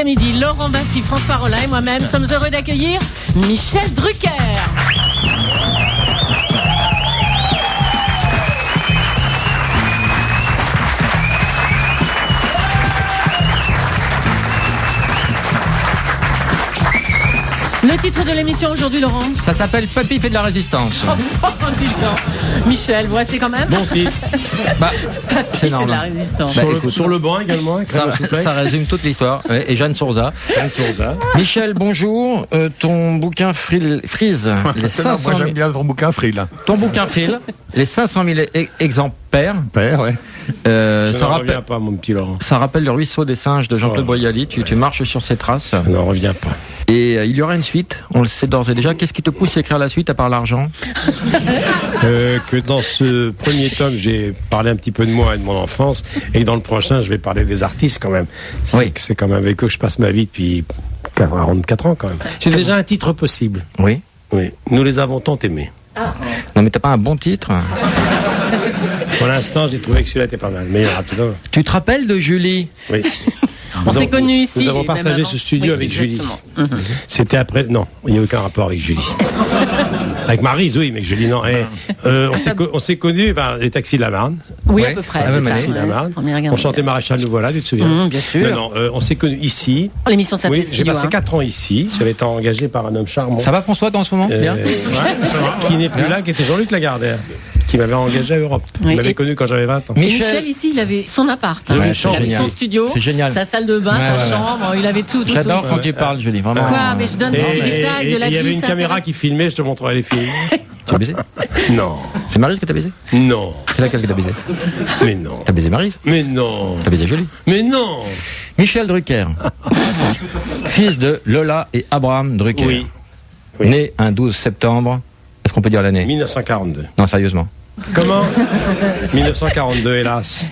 jusqu'à midi. Laurent Baffy, François Rollin et moi-même sommes heureux d'accueillir Michel Drucker. Le titre de l'émission aujourd'hui, Laurent? Ça s'appelle Papy fait de la résistance. Dis donc. Michel, voici quand même. Bon titre. C'est de la résistance. Sur le banc également. Ça résume toute l'histoire. Et Jeanne Sourza. Michel, bonjour. Ton bouquin Freeze, les 500 moi j'aime bien ton bouquin Frill. Ton bouquin Fil, les 500 000 exemplaires. Père, ouais. Ça ne revient pas, mon petit Laurent. Ça rappelle le ruisseau des singes de Jean-Claude Boyali. Tu marches sur ses traces. Non, reviens pas. Et il y aura une suite, on le sait d'ores et déjà. Qu'est-ce qui te pousse à écrire la suite à part l'argent? Que dans ce premier tome, j'ai parlé un petit peu de moi et de mon enfance, et dans le prochain, je vais parler des artistes quand même. C'est quand même avec eux que je passe ma vie depuis 44 ans quand même. J'ai déjà un titre possible. Oui. Nous les avons tant aimés. Non mais t'as pas un bon titre? Pour l'instant, j'ai trouvé que celui-là était pas mal. Mais rapidement. Tu te rappelles de Julie? Oui. On s'est connus ici. Nous avons partagé ce studio avec Julie. C'était après. Non, il n'y a aucun rapport avec Julie. Avec Maryse, oui, mais Julie, non. On s'est connus par les taxis de la Marne. Oui, à peu près. Les taxis de la Marne. On chantait Maréchal Nous voilà, tu te souviens? Bien sûr. Non, on s'est connus ici. L'émission s'appelait Oui, j'ai passé 4 ans ici. J'avais été engagé par un homme charmant. Ça va François dans ce moment? Bien. Qui n'est plus là, qui était Jean-Luc Lagardère, qui m'avait engagé à Europe. Il m'avait connu quand j'avais 20 ans. Michel, ici, il avait son appart. Il avait son studio, sa salle de bain, sa chambre, il avait tout. J'adore quand tu parles, Julie, vraiment. Quoi? Mais je donne des petits détails de la vie. Il y avait une caméra qui filmait, je te montrerai les films. Tu as baisé? Non. C'est Maryse que t'as baisé? Non. C'est laquelle que t'as baisé? Mais non. T'as baisé Maryse? Mais non. T'as baisé Julie? Mais non. Michel Drucker, fils de Lola et Abraham Drucker. Oui. Né un 12 septembre. Est-ce qu'on peut dire l'année? 1942. Non, sérieusement. Comment? 1942, hélas.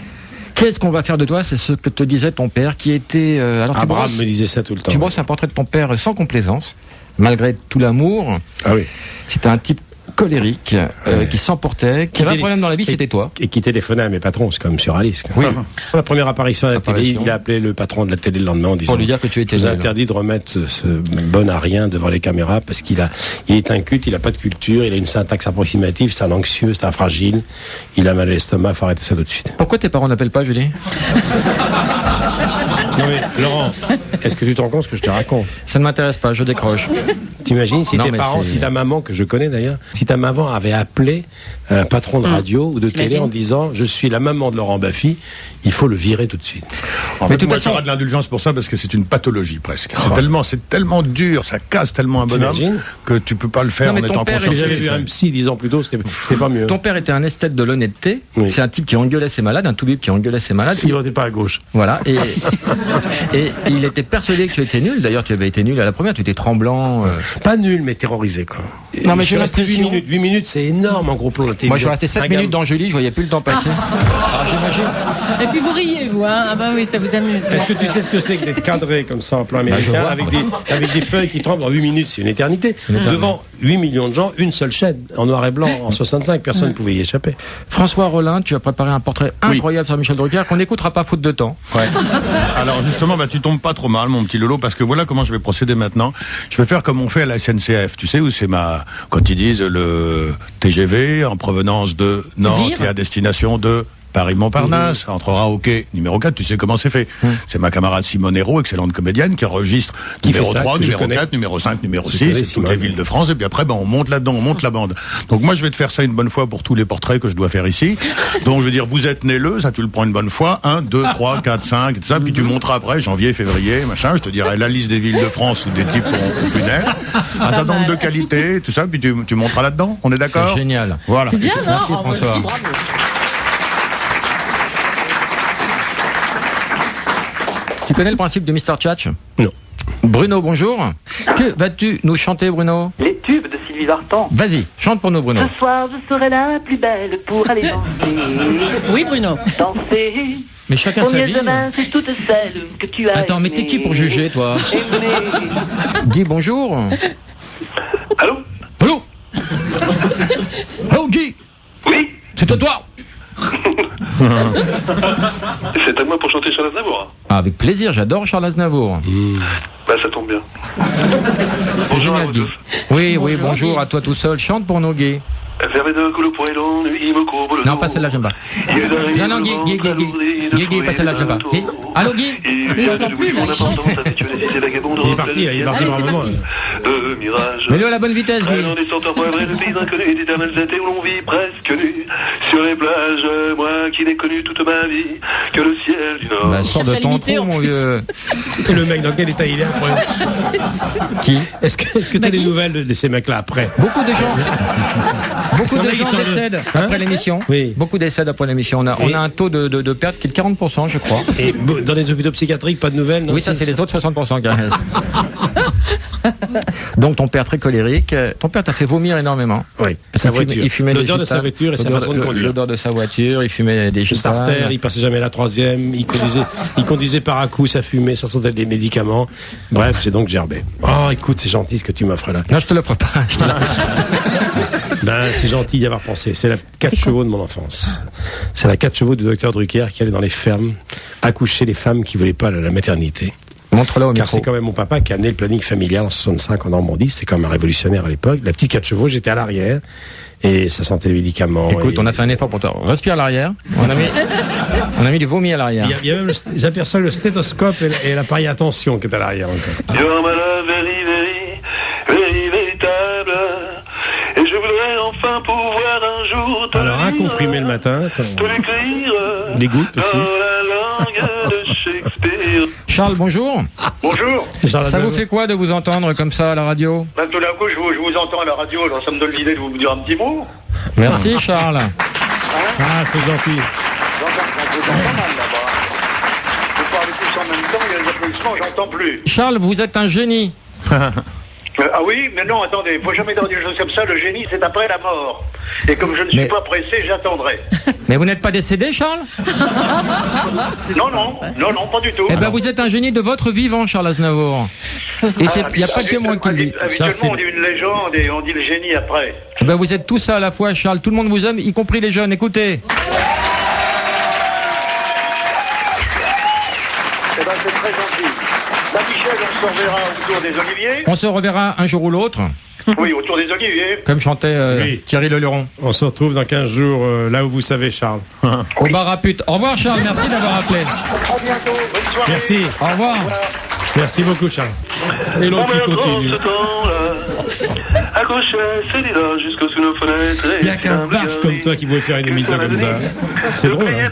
Qu'est-ce qu'on va faire de toi? C'est ce que te disait ton père qui était... Abraham me disait ça tout le temps. Tu brosses un portrait de ton père sans complaisance, malgré tout l'amour. Ah oui. C'était un type colérique, qui s'emportait, qui avait un problème dans la vie, c'était toi. Et qui téléphonait à mes patrons, c'est comme sur Alice. Oui. La première apparition à la télé, il a appelé le patron de la télé le lendemain en disant... Pour lui dire que tu étais vous nul. interdit de remettre ce bon à rien devant les caméras parce il est inculte, il n'a pas de culture, il a une syntaxe approximative, c'est un anxieux, c'est un fragile, il a mal à l'estomac, faut arrêter ça tout de suite. Pourquoi tes parents n'appellent pas, Julie? Non mais, Laurent, est-ce que tu te rends compte ce que je te raconte? Ça ne m'intéresse pas, je décroche. T'imagines si tes parents, si ta maman, que je connais d'ailleurs, si ta maman avait appelé un patron de radio ou de télé en disant je suis la maman de Laurent Baffy, il faut le virer tout de suite. En fait, moi j'aurais de l'indulgence pour ça parce que c'est une pathologie presque. C'est tellement dur, ça casse tellement un bonhomme que tu peux pas le faire en étant conscient. J'avais vu un psy 10 ans plus tôt, c'était pas mieux. Ton père était un esthète de l'honnêteté. Oui. C'est un type qui engueulait ses malades, un toubib qui engueulait ses malades. Il votait pas à gauche. Voilà. Et il était persuadé que tu étais nul. D'ailleurs, tu avais été nul à la première. Tu étais tremblant. Pas nul, mais terrorisé quoi. Non mais je suis resté 8 minutes. 8 minutes, c'est énorme en gros plan de la télévision. Moi, je suis resté 7 minutes dans Julie. Je voyais plus le temps passer. Alors, j'imagine. Et puis vous riez, vous, hein? Ah bah oui, ça vous amuse. Est-ce que tu sais ce que c'est que d'être cadré comme ça en plan américain avec des feuilles qui tremblent en 8 minutes, c'est une éternité. Devant 8 millions de gens, une seule chaîne, en noir et blanc, en 65, personne ne pouvait y échapper. François Rollin, tu as préparé un portrait incroyable sur Michel Drucker qu'on n'écoutera pas faute de temps. Ouais. Alors justement, tu tombes pas trop mal, mon petit Lolo, parce que voilà comment je vais procéder maintenant. Je vais faire comme on fait à la SNCF, tu sais, où c'est quand ils disent le TGV en provenance de Nantes et à destination de Paris-Montparnasse, entrera au quai numéro 4, tu sais comment c'est fait. C'est ma camarade Simone Hérault, excellente comédienne, qui enregistre numéro 3, numéro 4, numéro 5, numéro 6, toutes les villes de France, et puis après, on monte là-dedans, on monte la bande. Donc moi, je vais te faire ça une bonne fois pour tous les portraits que je dois faire ici. Donc je veux dire, vous êtes né le, ça tu le prends une bonne fois, 1, 2, 3, 4, 5, et tout ça, puis tu monteras après, janvier, février, machin, je te dirai la liste des villes de France où des types ont pu naître, un certain nombre de qualités, tout ça, puis tu monteras là-dedans, on est d'accord? C'est génial. Voilà. C'est bien, non? Merci François. Tu connais le principe de Mr. Tchatch? Non. Bruno, bonjour. Que vas-tu nous chanter, Bruno? Les tubes de Sylvie Vartan. Vas-y, chante pour nous, Bruno. Ce soir, je serai la plus belle pour aller danser. Oui, Bruno. Danser. Mais chacun sa vie. C'est toutes celles que tu as. Attends, mais t'es qui pour juger, toi? Guy, bonjour. Allô? Allô? Allô, Guy? Oui? C'est toi? C'est à moi pour chanter Charles Aznavour. Ah, avec plaisir, j'adore Charles Aznavour. Bah, ça tombe bien. C'est génial, Guy. Oui, bonjour à toi tout seul. Chante pour nos gays. Non, pas celle-là, j'aime pas. Non, Guy, pas celle-là, j'aime pas. Guy. Allô, Guy? Il est parti, il est parti normalement. Mets-le à la bonne vitesse, Guy. Où l'on vit presque nu sur les plages, moi qui n'ai connu toute ma vie que le ciel du Nord. Bah, sors de ton trou, mon vieux. Et le mec, dans quel état il est après? Qui? Est-ce que tu as des nouvelles de ces mecs-là après? Beaucoup de gens décèdent après l'émission. Oui. Beaucoup décèdent après l'émission. On a un taux de perte qui est de 40%, je crois. Et dans les hôpitaux psychiatriques, pas de nouvelles, non? Oui, ça, c'est les autres 60% qui restent. Donc, ton père très colérique. Ton père t'a fait vomir énormément. Oui. Il fumait l'odeur de sa voiture et sa façon de conduire. L'odeur de sa voiture, il fumait des gitanes. Starter, il passait jamais la troisième, il conduisait par à coup, ça fumait, ça sentait des médicaments. Bref, j'ai donc gerbé. Oh, écoute, c'est gentil ce que tu m'offres là. Non, je te l'offre pas. Ben, c'est gentil d'y avoir pensé. C'est la 4 chevaux de mon enfance. C'est la 4 chevaux du docteur Drucker qui allait dans les fermes accoucher les femmes qui voulaient pas la maternité. Montre-la au micro. Car c'est quand même mon papa qui a amené le planning familial en 65 en Normandie. C'était quand même un révolutionnaire à l'époque. La petite 4 chevaux, j'étais à l'arrière. Et ça sentait les médicaments. Écoute, on a fait un effort pour toi. Respire à l'arrière. On a mis du vomi à l'arrière. Il y a même j'aperçois le stéthoscope et l'appareil à tension qui est à l'arrière encore. You're my love, very, very, very véritable. Et je voudrais enfin pouvoir un jour te Alors, un comprimé le matin. te l'écrire. Des gouttes aussi. Dans la langue de Shakespeare. Charles, bonjour. Bonjour. Ça vous fait quoi de vous entendre comme ça à la radio? Ben, tout d'un coup, je vous entends à la radio, alors ça me donne l'idée de vous dire un petit mot. Merci, Charles. Ah, c'est gentil. J'entends pas mal là-bas. Vous parlez tous en même temps, il y a des applaudissements, j'entends plus. Charles, vous êtes un génie. Ah oui, mais non, attendez, il ne faut jamais dire des choses comme ça, le génie c'est après la mort. Et comme je ne suis pas pressé, j'attendrai. Mais vous n'êtes pas décédé, Charles? Non, pas du tout. Eh bien, vous êtes un génie de votre vivant, Charles Aznavour. Et il n'y a pas que moi qui le dis. Habituellement, on dit une légende et on dit le génie après. Eh ben, vous êtes tous ça à la fois, Charles. Tout le monde vous aime, y compris les jeunes. Écoutez. Eh ben, c'est très gentil. Là, Michel, on se reverra autour des oliviers. On se reverra un jour ou l'autre. Oui, autour des oliviers. Comme chantait Thierry Leluron. On se retrouve dans 15 jours, là où vous savez, Charles. Au bar à pute. Au revoir, Charles. Merci d'avoir appelé. À bientôt. Bonne soirée. Merci. Au revoir. Merci beaucoup, Charles. Et l'autre qui continue. Jusqu'au sous nos fenêtres. Il n'y a qu'un barge comme toi qui pouvait faire une émission comme ça. C'est drôle. Hein.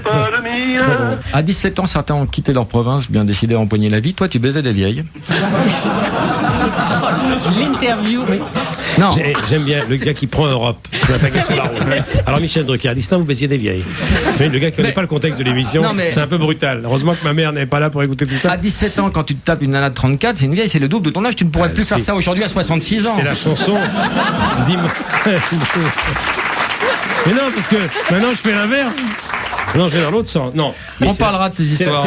À 17 ans, certains ont quitté leur province, bien décidé à empoigner la vie. Toi, tu baisais des vieilles. L'interview, oui. Non. J'aime bien le gars qui prend Europe. Sur la route. Alors Michel Drucker a dit, vous baisiez des vieilles. Mais le gars qui connaît pas le contexte de l'émission, c'est un peu brutal. Heureusement que ma mère n'est pas là pour écouter tout ça. À 17 ans, quand tu te tapes une nana de 34, c'est une vieille, c'est le double de ton âge. Tu ne pourrais plus faire ça aujourd'hui à 66 ans. C'est la chanson. Dis-moi. Mais non, parce que maintenant je fais l'inverse. Non, je vais dans l'autre sens. Non. On parlera de ces histoires.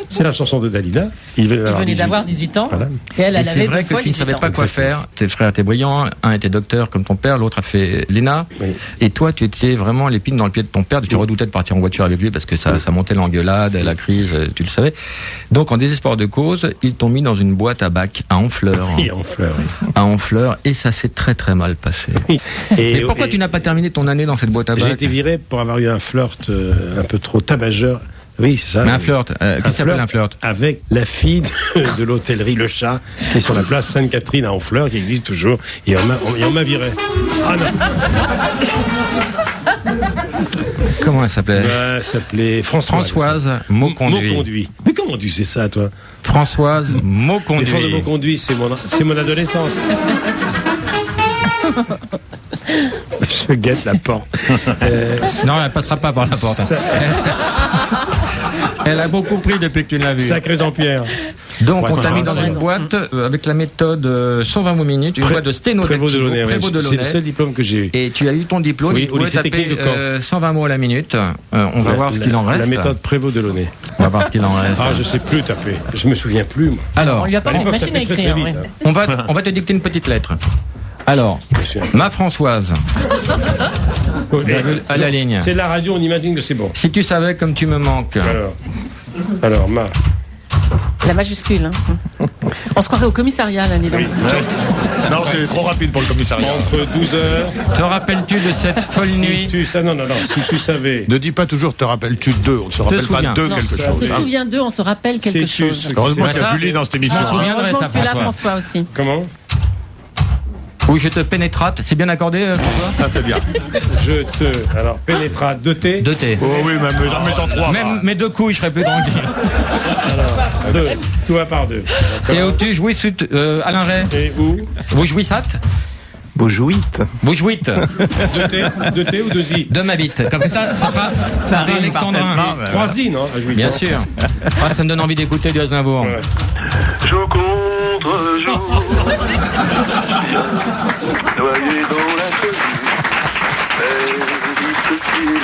C'est la chanson de Dalida. Il venait d'avoir 18 ans. Voilà. Et elle c'est vrai que tu ne savais pas quoi faire. Tes frères étaient brillants. Un était docteur comme ton père, l'autre a fait l'ENA. Oui. Et toi, tu étais vraiment l'épine dans le pied de ton père. Tu redoutais de partir en voiture avec lui parce que ça montait l'engueulade, la crise, tu le savais. Donc, en désespoir de cause, ils t'ont mis dans une boîte à bac à Honfleur. Oui, à Honfleur. Oui. À Honfleur. Et ça s'est très très mal passé. Oui. Et pourquoi tu n'as pas terminé ton année dans cette boîte à bac? J'ai été viré pour avoir eu un flirt un peu trop tabageur. Oui, c'est ça. Mais un flirt. Qui s'appelle un flirt? Avec la fille de l'hôtellerie Le Chat, qui est sur la place Sainte-Catherine à Honfleur, qui existe toujours. Et on m'a viré. Ah non. Comment elle s'appelait? Elle s'appelait Françoise Mauconduit. Mais comment tu sais ça, toi? Françoise Mauconduit. Les de Mauconduit, c'est mon adolescence. Je guette la porte. Non, elle passera pas par la porte. Elle a beaucoup pris depuis que tu l'as vue. Sacré Jean-Pierre. Donc, on t'a mis dans une boîte avec la méthode 120 mots minutes, une boîte de sténo. Prévost de Launay. C'est le seul diplôme que j'ai eu. Et tu as eu ton diplôme, oui, tu pouvais taper 120 mots à la minute. On va voir ce qu'il en reste. La méthode Prévost de Launay. On va voir ce qu'il en reste. Ah, je sais plus taper. Je me souviens plus, moi. Alors, on lui a pas une machine à écrire. On va te dicter une petite lettre. Alors, ma Françoise. À la ligne. C'est la radio, on imagine que c'est bon. Si tu savais comme tu me manques. Alors ma. La majuscule. Hein. On se croirait au commissariat, là, dis donc. Oui. Non, c'est trop rapide pour le commissariat. Entre 12h. Te rappelles-tu de cette folle nuit? Non, si tu savais. Ne dis pas toujours te rappelles-tu d'eux, on ne se rappelle pas d'eux quelque chose. On se souvient d'eux, on se rappelle quelque chose. Heureusement qu'il y a Julie dans cette émission. Je me souviendrai, ça, François aussi. Comment? Oui, je te pénétrate. C'est bien accordé, François? Ça, c'est bien. Alors, pénétrate, 2T. 2T. Oh oui, même en 3. Même mes 2 couilles, je serais plus tranquille. Alors, 2. Tout va par 2. Et où tu jouis, Alain Ray? Et où? Vous jouissat? Boujouite. 2T ou 2I? De ma bite. Comme ça fera Alexandrin. 3I, non? Bien sûr. Ah, ça me donne envie d'écouter du Aznavour. Ouais. Jour contre jour, noyé dans la folie, ce qui est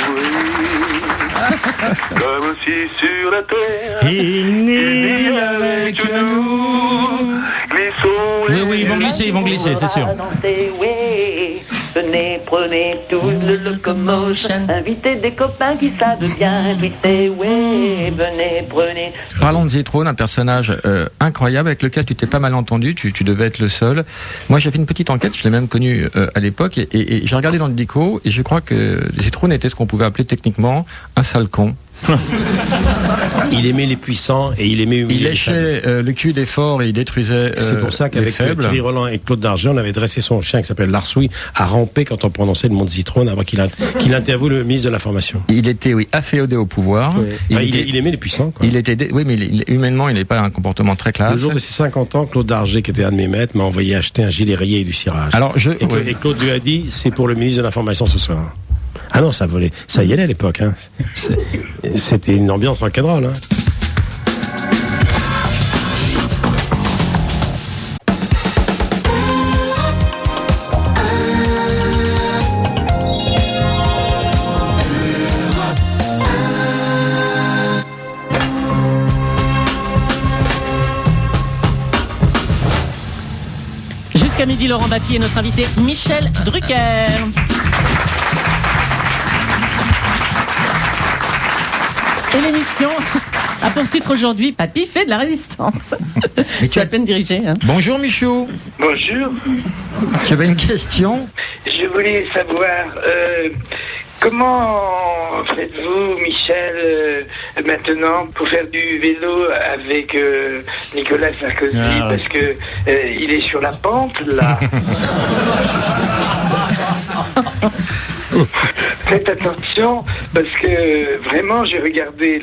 comme si sur la terre, il n'est avec nous. Glissons. Oui, ils vont glisser, c'est sûr. Venez, prenez tout le locomotion. Invitez des copains qui savent bien glisser. Ouais, venez, prenez. Parlons de Zitrone, un personnage incroyable avec lequel tu t'es pas mal entendu. Tu devais être le seul. Moi, j'ai fait une petite enquête. Je l'ai même connu à l'époque et j'ai regardé dans le dico et je crois que Zitrone était ce qu'on pouvait appeler techniquement un sale con. Il aimait les puissants et il aimait humilier. Il léchait le cul des forts et il détruisait c'est pour ça qu'avec Thierry Roland et Claude Darget, on avait dressé son chien qui s'appelle Larsouille à ramper quand on prononçait le mot de Zitrone avant qu'il interviewe le ministre de l'Information. Il était, afféodé au pouvoir. Oui. Il aimait les puissants, quoi. Oui, mais humainement, il n'avait pas un comportement très classe. Le jour de ses 50 ans, Claude Darget, qui était un de mes maîtres, m'a envoyé acheter un gilet rayé et du cirage. Alors, et Claude lui a dit, c'est pour le ministre de l'Information ce soir. Ah non, ça volait. Ça y allait à l'époque. Hein. C'était une ambiance rock'n'roll. Hein. Jusqu'à midi, Laurent Baffy est notre invité Michel Drucker. Et l'émission a pour titre aujourd'hui Papy fait de la résistance. Mais tu as à peine dirigé. Hein. Bonjour Michou. Bonjour. J'avais une question. Je voulais savoir comment faites-vous, Michel, maintenant pour faire du vélo avec Nicolas Sarkozy parce que il est sur la pente là. Faites attention parce que vraiment j'ai regardé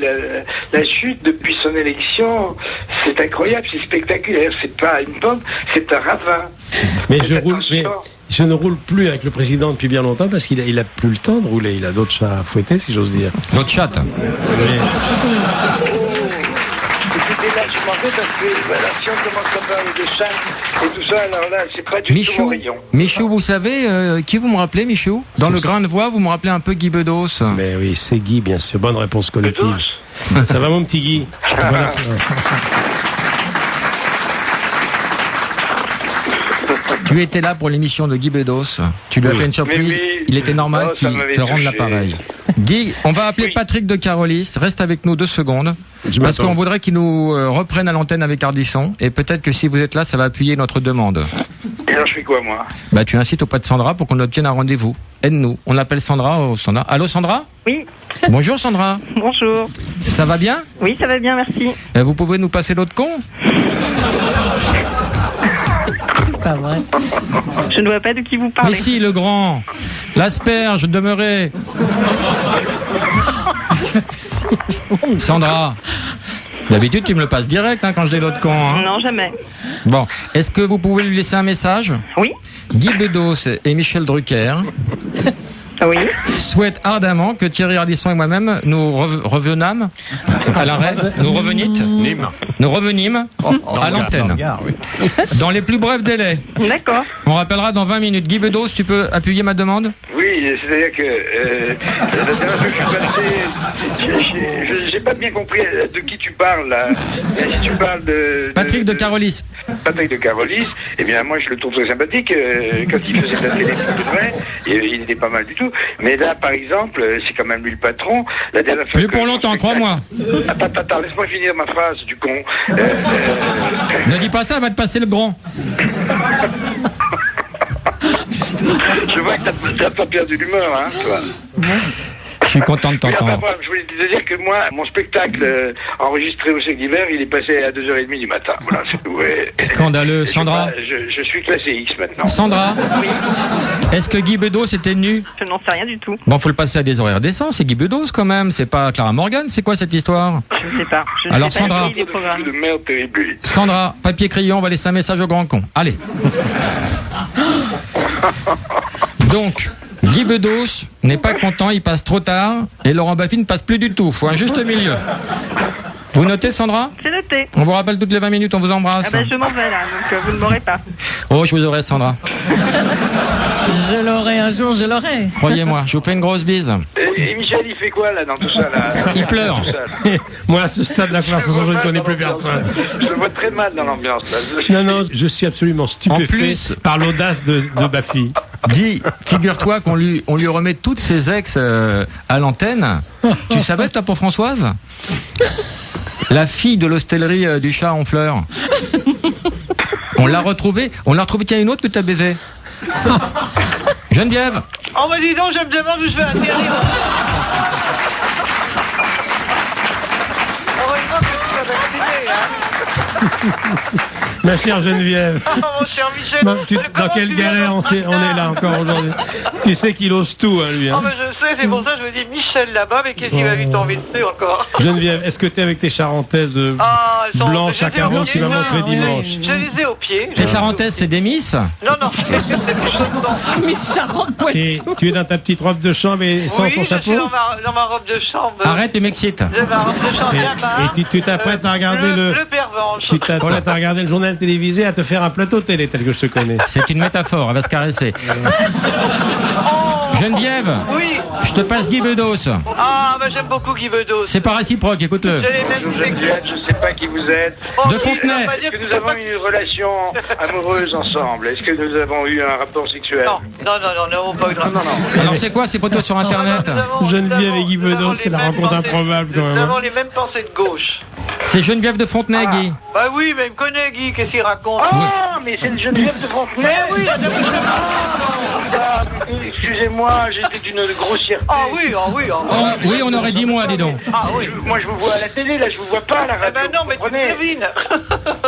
la chute depuis son élection, c'est incroyable, c'est spectaculaire, c'est pas une pente, c'est un ravin. Mais je ne roule plus avec le président depuis bien longtemps parce qu'il a plus le temps de rouler, il a d'autres chats à fouetter si j'ose dire. D'autres chats. Là, je m'en vais parce que voilà, si on commence à parler de chat et tout ça, alors là, c'est pas du tout mon rayon. Michou, vous savez qui vous me rappelez, Michou? Dans le grain de voix, vous me rappelez un peu Guy Bedos. Mais oui, c'est Guy, bien sûr. Bonne réponse collective. Ça va, mon petit Guy? Voilà. Tu étais là pour l'émission de Guy Bedos. Tu lui as fait une surprise. Il était normal qu'il te rende l'appareil. Guy, on va appeler Patrick de Caroliste. Reste avec nous 2 secondes. Parce qu'on voudrait qu'il nous reprenne à l'antenne avec Ardisson. Et peut-être que si vous êtes là, ça va appuyer notre demande. Et alors, je fais quoi, moi? Bah, tu incites auprès de Sandra pour qu'on obtienne un rendez-vous. Aide-nous. On appelle Sandra au standard. Allô, Sandra? Oui. Bonjour, Sandra. Bonjour. Ça va bien? Oui, ça va bien, merci. Vous pouvez nous passer l'autre con? C'est pas vrai. Je ne vois pas de qui vous parlez. Mais si, le grand. L'asperge demeurée. C'est pas possible. Sandra. D'habitude, tu me le passes direct quand je dis l'autre con. Hein. Non, jamais. Bon, est-ce que vous pouvez lui laisser un message? Oui. Guy Bedos et Michel Drucker oui. souhaitent ardemment que Thierry Ardisson et moi-même nous revenâmes à l'arrêt, nous revenîmes à l'antenne. Dans les plus brefs délais. D'accord. On rappellera dans 20 minutes. Guy Bedos, tu peux appuyer ma demande? Oui, Oui, c'est-à-dire que la dernière fois que je suis passé, j'ai pas bien compris de qui tu parles là. Mais si tu parles de Patrick de Carolis. Patrick de Carolis, eh bien moi je le trouve très sympathique quand il faisait de la télé, c'est vrai, il était pas mal du tout. Mais là par exemple, c'est quand même lui le patron. La dernière fois Plus pour longtemps, crois-moi. Attends, laisse-moi finir ma phrase, du con. Ne dis pas ça, va te passer le grand. Je vois que t'as pas perdu l'humeur, hein, toi. Je suis content de t'entendre. Moi, je voulais te dire que moi, mon spectacle enregistré au Cirque d'hiver, il est passé à 2h30 du matin. Voilà, ouais. Scandaleux. Sandra. Je suis classé X maintenant. Sandra. Oui. Est-ce que Guy Bedos était nu? Je n'en sais rien du tout. Bon, faut le passer à des horaires décents, c'est Guy Bedos quand même, c'est pas Clara Morgan, c'est quoi cette histoire? Je ne sais pas. Je Alors, sais pas Sandra. écrit les programmes. De merde terrible. Sandra, papier crayon, on va laisser un message au grand con. Allez. Donc, Guy Bedos n'est pas content, il passe trop tard, et Laurent Baffy ne passe plus du tout. Faut un juste milieu. Vous notez, Sandra? C'est noté. On vous rappelle toutes les 20 minutes, on vous embrasse. Ah ben, je m'en vais là, donc vous ne m'aurez pas. Oh, je vous aurai, Sandra. Je l'aurai un jour, je l'aurai. Croyez-moi, je vous fais une grosse bise. Et Michel, il fait quoi là dans tout ça là? Il pleure. Moi, à ce stade de la conversation, je ne connais plus personne. Je le vois très mal dans l'ambiance là. Non, je suis absolument stupéfait En plus- par l'audace de Baffy. Guy, figure-toi qu'on lui remet toutes ses ex à l'antenne. Tu savais, toi, pour Françoise? La fille de l'hostellerie du chat en fleurs. On l'a retrouvée. Tiens, une autre que t'as baisé. Geneviève. Oh, bah dis donc, je me demande où je vais atterrir. Heureusement que tu m'as vacciné, hein. Ma chère Geneviève. Oh, mon cher Michel. Dans quelle galère on est là encore aujourd'hui? Tu sais qu'il ose tout, hein, lui. Oh, Hein. mais je sais, c'est pour ça que je me dis Michel là-bas, mais qu'est-ce qu'il va lui tomber dessus encore? Geneviève, est-ce que tu es avec tes charentaises Ah, elles sont- blanches à carreaux que tu m'as montré dimanche? Je les ai au pied. Tes charentaises, c'est des miss? Non, c'est des chaudons. Miss Charente-Poitou. Et tu es dans ta petite robe de chambre et sans Oui, ton je suis chapeau? dans ma robe de chambre. Arrête, tu m'excites. De ma robe de chambre là-bas. Et tu t'apprêtes à regarder le pervenche. Tu t'apprêtes à regarder le journal télévisé, à te faire un plateau télé tel que je te connais. C'est une métaphore, elle va se caresser. Geneviève, Oui. je te passe Guy Bedos. Ah, bah j'aime beaucoup Guy Bedos. C'est pas réciproque, écoute-le. Je l'ai même Geneviève, je sais pas qui vous êtes. Oh, De oui, Fontenay. on va dire Est-ce que nous avons eu une relation amoureuse ensemble? Est-ce que nous avons eu un rapport sexuel? Non, on n'a pas eu de rapport. Alors c'est quoi ces photos sur internet? Geneviève et Guy Bedos, c'est la rencontre improbable quand Nous même. avons les mêmes pensées de gauche. C'est Geneviève de Fontenay, Guy. Bah oui, mais il me connaît Guy, qu'est-ce qu'il raconte? Ah, mais c'est le Geneviève de Fontenay. Oui, Excusez-moi, j'étais d'une grossièreté. Ah oui. Oui, on aurait dit moi, dis donc. Ah oui. Moi, je vous vois à la télé, là, je vous vois pas à la radio. Eh ben non, mais tu comprenez? devines.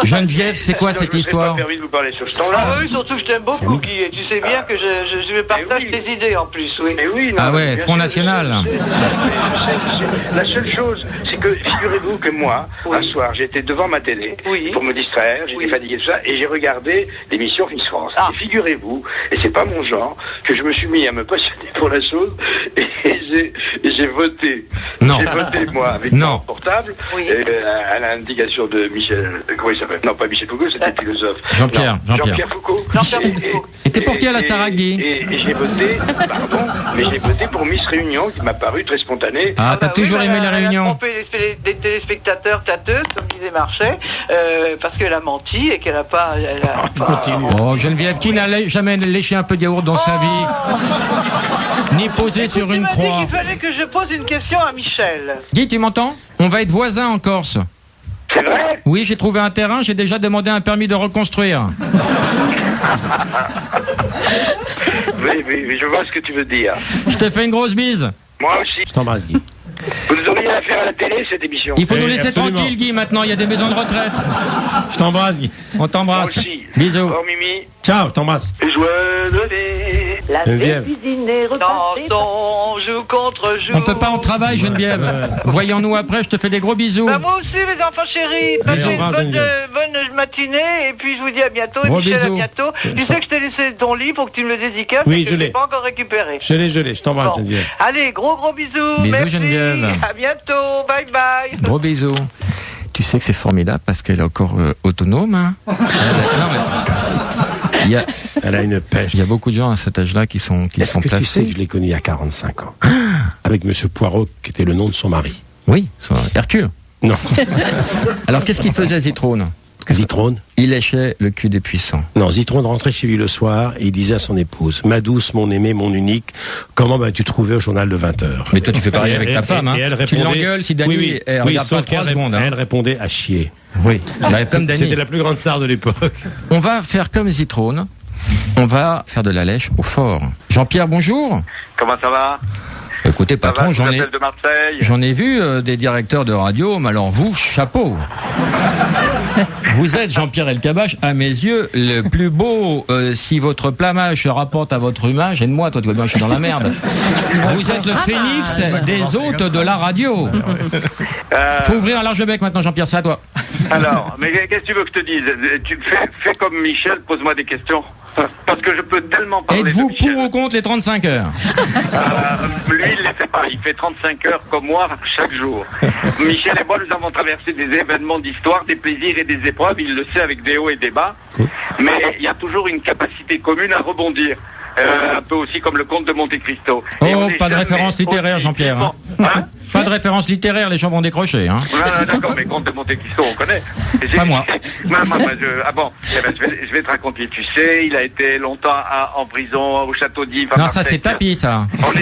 Geneviève, c'est quoi Non, cette je me serais histoire? pas permis de vous parler sur ce temps-là. Ah oui, surtout que je t'aime beaucoup, Guy, et tu sais bien que je partage oui. tes idées en plus, oui. Mais oui, non, Ah ouais, bien Front sûr, National. La seule chose, c'est que figurez-vous que moi, un soir, j'étais devant ma télé pour me distraire, j'étais fatigué de ça, et j'ai regardé l'émission Miss France. Et figurez-vous, et c'est pas mon genre, que je me suis mis à me passionner pour la chose, et j'ai voté. Non. J'ai voté, moi, avec mon portable, à l'indication de Michel, comment il s'appelle? Non, pas Michel Foucault, c'était le philosophe. Jean-Pierre Foucault. Et t'es pour qui à la Starac, Guy? Et j'ai voté, mais j'ai voté pour Miss Réunion, qui m'a paru très spontanée. Ah, t'as toujours aimé les Elle a réunions? trompé les téléspectateurs tâteuses, comme disait Marchais, parce qu'elle a menti et qu'elle n'a pas... Oh, Geneviève, qui n'a jamais léché un peu de yaourt dans sa vie? Ni posé sur une Tu croix. m'as dit qu'il fallait que je pose une question à Michel. Guy, tu m'entends? On va être voisins en Corse. C'est vrai? Oui, j'ai trouvé un terrain, j'ai déjà demandé un permis de reconstruire. Oui, je vois ce que tu veux dire. Je te fais une grosse bise. Moi aussi. Je t'embrasse, Guy. Vous nous auriez à faire à la télé, cette émission. Il faut nous laisser absolument. tranquille, Guy, maintenant, il y a des maisons de retraite. Je t'embrasse, Guy. On t'embrasse. Moi aussi. Bisous. Au revoir, Mimi. Ciao, je t'embrasse. Joie de vie. La Geneviève. cuisine est repassée. Dansons, joue contre joue. On peut pas en travail, Geneviève. Voyons-nous après, je te fais des gros bisous. Bah moi aussi, mes enfants chéris. Passez au une revoir, Geneviève. bonne matinée, et puis je vous dis à bientôt. Et Gros Michel, à bisous. bientôt. Tu sais que je t'ai laissé ton lit pour que tu me le dédicaces, Oui, et que je je l'ai l'ai. pas encore récupéré. Je l'ai, je t'embrasse, Bon. Geneviève. Allez, gros bisous. Bisous, Merci. Geneviève. À bientôt. Bye bye. Gros bisous. Tu sais que c'est formidable parce qu'elle est encore autonome. Hein. Non, mais Elle a une pêche. Il y a beaucoup de gens à cet âge-là qui sont Est-ce que placés. tu sais que je l'ai connue il y a 45 ans avec Monsieur Poirot, qui était le nom de son mari. Oui, Hercule. Non. Alors qu'est-ce qu'il faisait, Zitrone? Zitrone? Il léchait le cul des puissants. Non, Zitrone rentrait chez lui le soir et il disait à son épouse: ma douce, mon aimé, mon unique, comment vas-tu trouver au journal de 20h? Mais toi tu fais pareil avec ta femme, hein. Et elle Tu répondait, l'engueules si Dany regarde pas 3 secondes. Hein. Elle répondait à chier. Oui, comme Dany. C'était la plus grande star de l'époque. On va faire comme Zitrone. On va faire de la lèche au fort. Jean-Pierre, bonjour. Comment ça va? Écoutez, patron, je vous appelle de Marseille. j'en ai vu des directeurs de radio, mais alors vous, chapeau. Vous êtes, Jean-Pierre Elkabbach, à mes yeux, le plus beau. Si votre plamage se rapporte à votre image, aide-moi, toi tu vois bien, je suis dans la merde. Vous êtes le phénix des hôtes de la radio. Faut ouvrir un large bec maintenant, Jean-Pierre, c'est à toi. Alors, mais qu'est-ce que tu veux que je te dise? Tu fais comme Michel, pose-moi des questions. Parce que je peux tellement parler de Êtes-vous Michel. pour ou contre les 35 heures? Lui, il ne les fait pas. Il fait 35 heures comme moi chaque jour. Michel et moi, nous avons traversé des événements d'histoire, des plaisirs et des épreuves. Il le sait, avec des hauts et des bas. Mais il y a toujours une capacité commune à rebondir. Un peu aussi comme le comte de Monte Cristo. Oh, pas de référence littéraire, Jean-Pierre. Hein pas de référence littéraire, les gens vont décrocher. Hein. D'accord, mais comte de Monte Cristo, on connaît. Pas moi. Ah bon, je vais te raconter. Tu sais, il a été longtemps en prison au château d'Yves. Non, ça c'est tapis, ça. On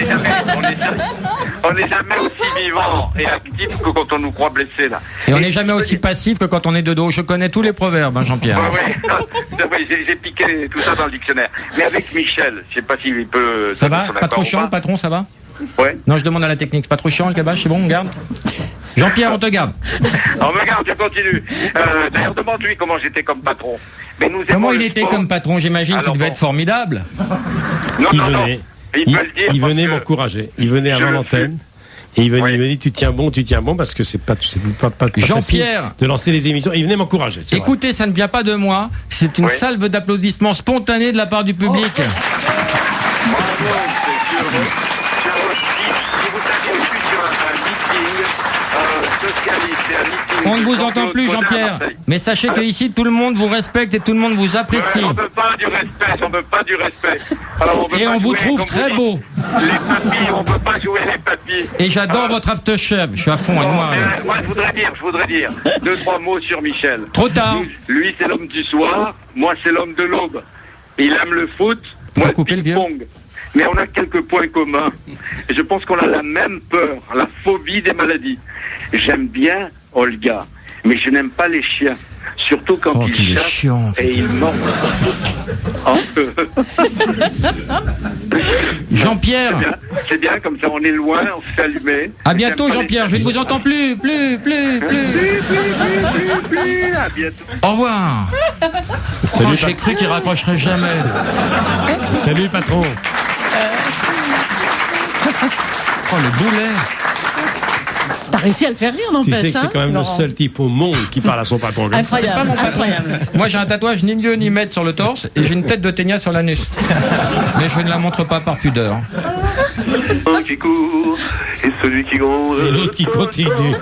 n'est jamais aussi vivant et actif que quand on nous croit blessés, là. Et on n'est jamais aussi passif que quand on est de dos. Je connais tous les proverbes, hein, Jean-Pierre. Oui, j'ai piqué tout ça dans le dictionnaire. Mais avec Michel, je sais pas s'il peut... Ça va? Pas trop chiant, le patron, ça va? Ouais. Non, je demande à la technique. C'est pas trop chiant, le cabage? C'est bon, on garde? Jean-Pierre, on te garde. On me garde, je continue. D'ailleurs, demande-lui comment j'étais comme patron. Mais nous comment il était comme patron? J'imagine qu'il devait être formidable. Non. Il venait m'encourager. Il venait avant l'antenne. Et il me dit tu tiens bon, parce que c'est pas Jean-Pierre facile de lancer les émissions. Et il venait m'encourager. Écoutez, ça ne vient pas de moi. C'est une salve d'applaudissements spontanés de la part du public. On ne vous entend plus, Jean-Pierre. Mais sachez que ici, tout le monde vous respecte et tout le monde vous apprécie. On ne veut pas du respect. Alors, et on vous trouve très beau. Les papilles, on ne peut pas jouer les papilles. Et j'adore votre aftershave. Je suis à fond avec moi. Moi, je voudrais dire 2-3 mots sur Michel. Trop tard. Lui, c'est l'homme du soir. Moi, c'est l'homme de l'aube. Il aime le foot. Moi, le ping-pong. Mais on a quelques points communs. Et je pense qu'on a la même peur, la phobie des maladies. J'aime bien Olga, mais je n'aime pas les chiens. Surtout quand ils chassent et ils mordent. Jean-Pierre. C'est bien, comme ça on est loin, on se fait allumer. À bientôt, Jean-Pierre, je ne vous entends plus. À bientôt. Au revoir. J'ai cru qu'il raccrocherait jamais. Salut, patron. Oh, le boulet. T'as réussi à le faire rire, n'empêche. Tu sais que t'es quand même le seul type au monde qui parle à son patron. Incroyable. C'est pas mon patron. Moi, j'ai un tatouage ni lieu ni mètre sur le torse et j'ai une tête de ténia sur l'anus. Mais je ne la montre pas par pudeur. Un qui court et celui qui gronde. Et l'autre qui continue.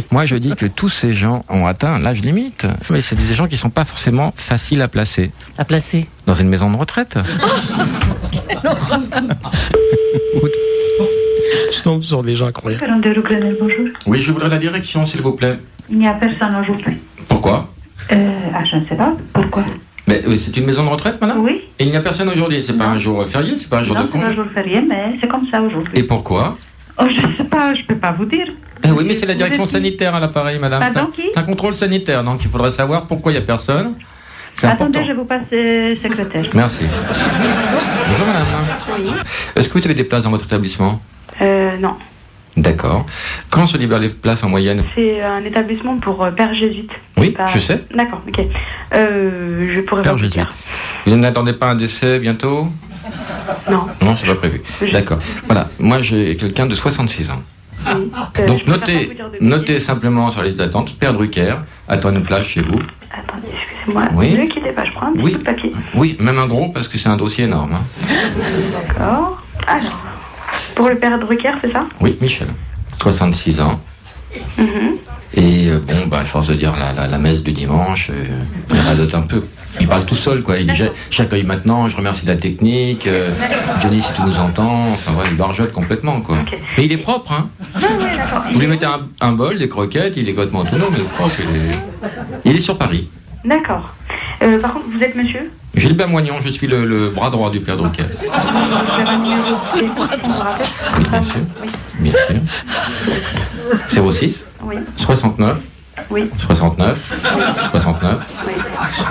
Moi, je dis que tous ces gens ont atteint l'âge limite. Mais c'est des gens qui ne sont pas forcément faciles à placer. À placer? Dans une maison de retraite. Écoute. Je tombe sur des gens incroyables. Bonjour. Oui, je voudrais la direction, s'il vous plaît. Il n'y a personne aujourd'hui. Pourquoi? Je ne sais pas. Pourquoi? Mais c'est une maison de retraite, madame? Oui. Et il n'y a personne aujourd'hui. C'est pas un jour férié, c'est pas un jour de congé? Non, c'est pas un jour férié, mais c'est comme ça aujourd'hui. Et pourquoi? Oh, je ne sais pas, je ne peux pas vous dire. Oui, mais c'est la direction sanitaire à l'appareil, madame. Pardon, qui? C'est un contrôle sanitaire, donc il faudrait savoir pourquoi il n'y a personne. Attendez, je vous passe secrétaire. Merci. Bonjour, madame. Oui. Est-ce que vous avez des places dans votre établissement? Non. D'accord. Quand se libèrent les places en moyenne? C'est un établissement pour père jésuite. Oui, je sais. D'accord, ok. Je pourrais Père vous jésuite. dire. Vous n'attendez pas un décès bientôt? Non. Non, c'est pas prévu. D'accord. Voilà, moi j'ai quelqu'un de 66 ans. Oui. Donc notez simplement sur la liste d'attente, Père Drucker, attend une place chez vous. Attendez, excusez-moi. Oui. Ne quittez pas, je prends un petit peu de papier. Oui, même un gros parce que c'est un dossier énorme. Hein. D'accord. Alors, pour le père Drucker, c'est ça? Oui, Michel. 66 ans. Et à force de dire la messe du dimanche, il radote un peu. Il parle tout seul, quoi. Il dit j'accueille maintenant, je remercie la technique, Johnny, si tu nous entends. Enfin, il barjote complètement, quoi. Et il est propre, hein. Vous lui mettez un bol, des croquettes, il est complètement autonome, mais il est propre, il est sur Paris. D'accord. Par contre, vous êtes monsieur ? Gilbert Moignon, je suis le bras droit du père Drucker. Vous avez un numéro de téléphone, je vous rappelle ? Oui, bien sûr. Oui. Bien sûr. 06 Oui. 69 Oui. 69 69 Oui.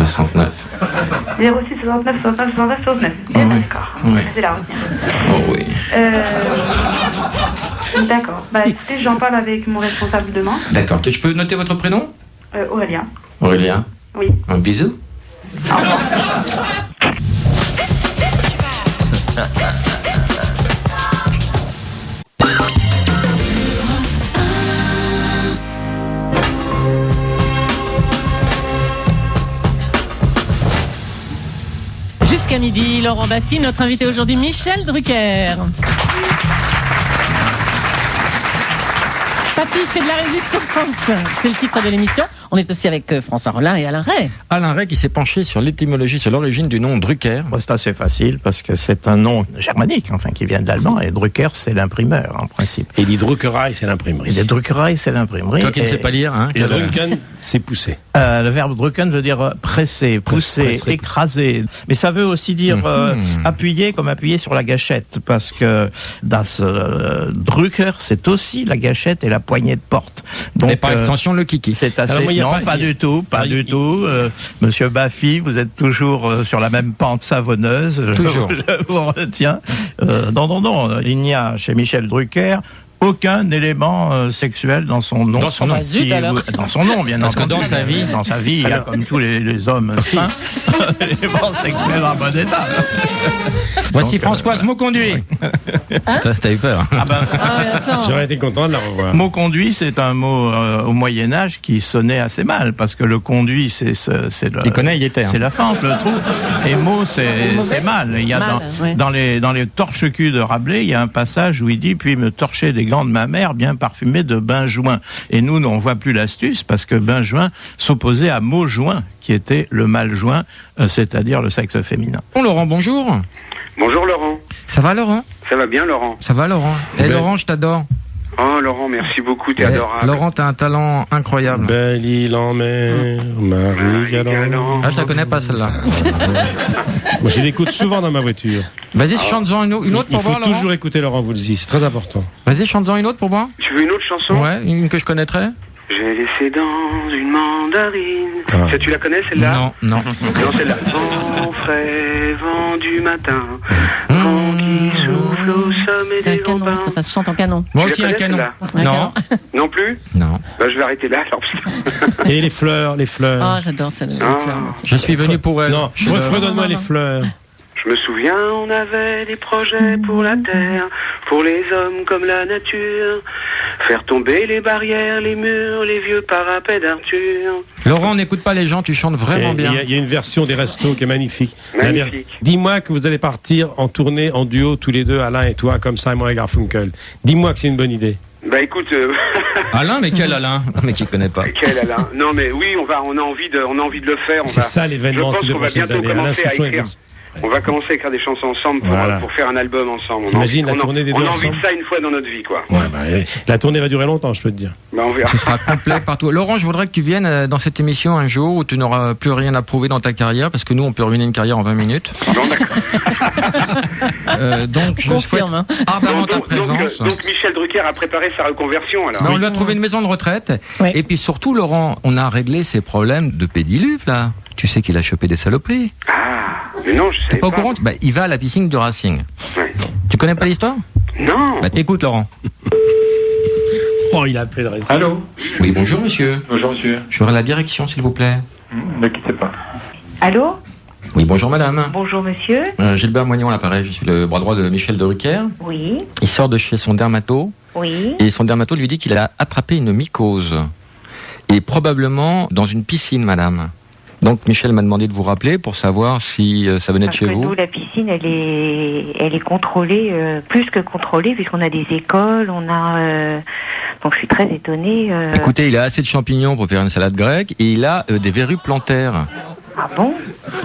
69 06 69 69 69 69. Bien, d'accord. Oui. C'est la retenir. Oh oui. D'accord. Bah écoutez, j'en parle avec mon responsable demain. D'accord. Je peux noter votre prénom ? Aurélien. Aurélien ? Oui. Un bisou ? Au revoir. Jusqu'à midi, Laurent Baffy, notre invité aujourd'hui, Michel Drucker. Papy fait de la résistance, c'est le titre de l'émission. On est aussi avec François Rollin et Alain Ray. Alain Ray qui s'est penché sur l'étymologie, sur l'origine du nom Drucker. C'est assez facile parce que c'est un nom germanique, enfin qui vient de l'allemand, et Drucker c'est l'imprimeur en principe. Et dit Druckerei c'est l'imprimerie. Et dit Druckerei c'est l'imprimerie. Toi qui ne sais pas lire, hein. Et Drucken c'est pousser. Le verbe drucken veut dire presser, pousser, écraser. Mais ça veut aussi dire appuyer, comme appuyer sur la gâchette, parce que das Drucker c'est aussi la gâchette et la poignée de porte. Donc, et par extension le kiki. C'est assez. Alors, non, pas du tout. Monsieur Baffy, vous êtes toujours sur la même pente savonneuse. Toujours. Je vous retiens. Non. Il n'y a chez Michel Drucker aucun élément sexuel dans son nom. Dans son nom. Dans son nom, bien Parce entendu. que dans sa vie, il y a comme tous les hommes sains, éléments sexuels en bon état. Voici Françoise Mauconduit. T'as eu peur. J'aurais été content de la revoir. Mot conduit, c'est un mot au Moyen-Âge qui sonnait assez mal, parce que le conduit, c'est il connaît, il était. C'est la fente, le trou. Et mot, c'est mal. Il y a dans les torche-cul de Rabelais, il y a un passage où il dit, puis me torcher des gants de ma mère bien parfumés de benjoin. Et nous, on voit plus l'astuce, parce que benjoin s'opposait à mot-joint, qui était le mal joint, c'est-à-dire le sexe féminin. Bon, Laurent, bonjour. Bonjour Laurent. Ça va Laurent ? Ça va bien Laurent. Ça va Laurent. Laurent, je t'adore. Oh Laurent, merci beaucoup, t'es adorable. Laurent, t'as un talent incroyable. Belle île en mer, Marie Galant. Ah, je la connais pas celle-là. Moi, je l'écoute souvent dans ma voiture. Vas-y, chante-en une autre pour voir, Laurent. Il faut toujours écouter Laurent Voulzy, c'est très important. Vas-y, chante-en une autre pour voir. Tu veux une autre chanson ? Ouais, une que je connaîtrais. J'ai laissé dans une mandarine. Tu la connais celle-là ? Non. Non, celle-là. Vent frais, vent du matin, vent qui souffle au sommet c'est des un canon, ramparts. ça se chante en canon. Moi aussi un canon. Non. Non plus ? Non. Bah, je vais arrêter là alors. Et les fleurs. Oh, j'adore celle-là. Je suis venu pour elle. Non, redonne-moi les fleurs. Je me souviens, on avait des projets pour la terre, pour les hommes comme la nature. Faire tomber les barrières, les murs, les vieux parapets d'Arthur. Laurent, n'écoute pas les gens, tu chantes vraiment bien. Il y a une version des restos qui est magnifique. Magnifique. Dis-moi que vous allez partir en tournée, en duo, tous les deux, Alain et toi, comme Simon et Garfunkel. Dis-moi que c'est une bonne idée. Bah écoute... Alain, mais quel Alain ? Mais qui connaît pas. Quel Alain ? Non mais oui, on a envie de le faire. C'est ça l'événement. Je pense qu'on va bientôt commencer à écrire. On va commencer à écrire des chansons ensemble pour faire un album ensemble. T'imagines la tournée des deux ensemble. On a envie ensemble de ça une fois dans notre vie, quoi. Ouais, la tournée va durer longtemps, je peux te dire. Bah, on verra. Ce sera complet partout. Laurent, je voudrais que tu viennes dans cette émission un jour où tu n'auras plus rien à prouver dans ta carrière, parce que nous, on peut ruiner une carrière en 20 minutes. Non, d'accord. Donc, je souhaite ardemment ta présence. Donc, Michel Drucker a préparé sa reconversion, alors. On lui a trouvé une maison de retraite. Oui. Et puis surtout, Laurent, on a réglé ses problèmes de pédiluve, là. Tu sais qu'il a chopé des saloperies. Mais non, je sais pas. T'es pas au courant ? Bah, il va à la piscine du Racing. Ouais. Tu connais pas l'histoire ? Non. Bah, écoute, Laurent. Oh, il a appelé le Racing. Allô ? Oui, bonjour, monsieur. Bonjour, monsieur. Je voudrais la direction, s'il vous plaît. Ne quittez pas. Allô ? Oui, bonjour, madame. Bonjour monsieur. Gilbert Moignon à l'appareil. Je suis le bras droit de Michel Drucker. Oui. Il sort de chez son dermato. Oui. Et son dermato lui dit qu'il a attrapé une mycose. Et probablement dans une piscine, madame. Donc Michel m'a demandé de vous rappeler pour savoir si ça venait de chez vous. Nous, la piscine, elle est contrôlée, plus que contrôlée, puisqu'on a des écoles, on a Donc je suis très étonnée. Écoutez, il a assez de champignons pour faire une salade grecque et il a des verrues plantaires. Ah bon?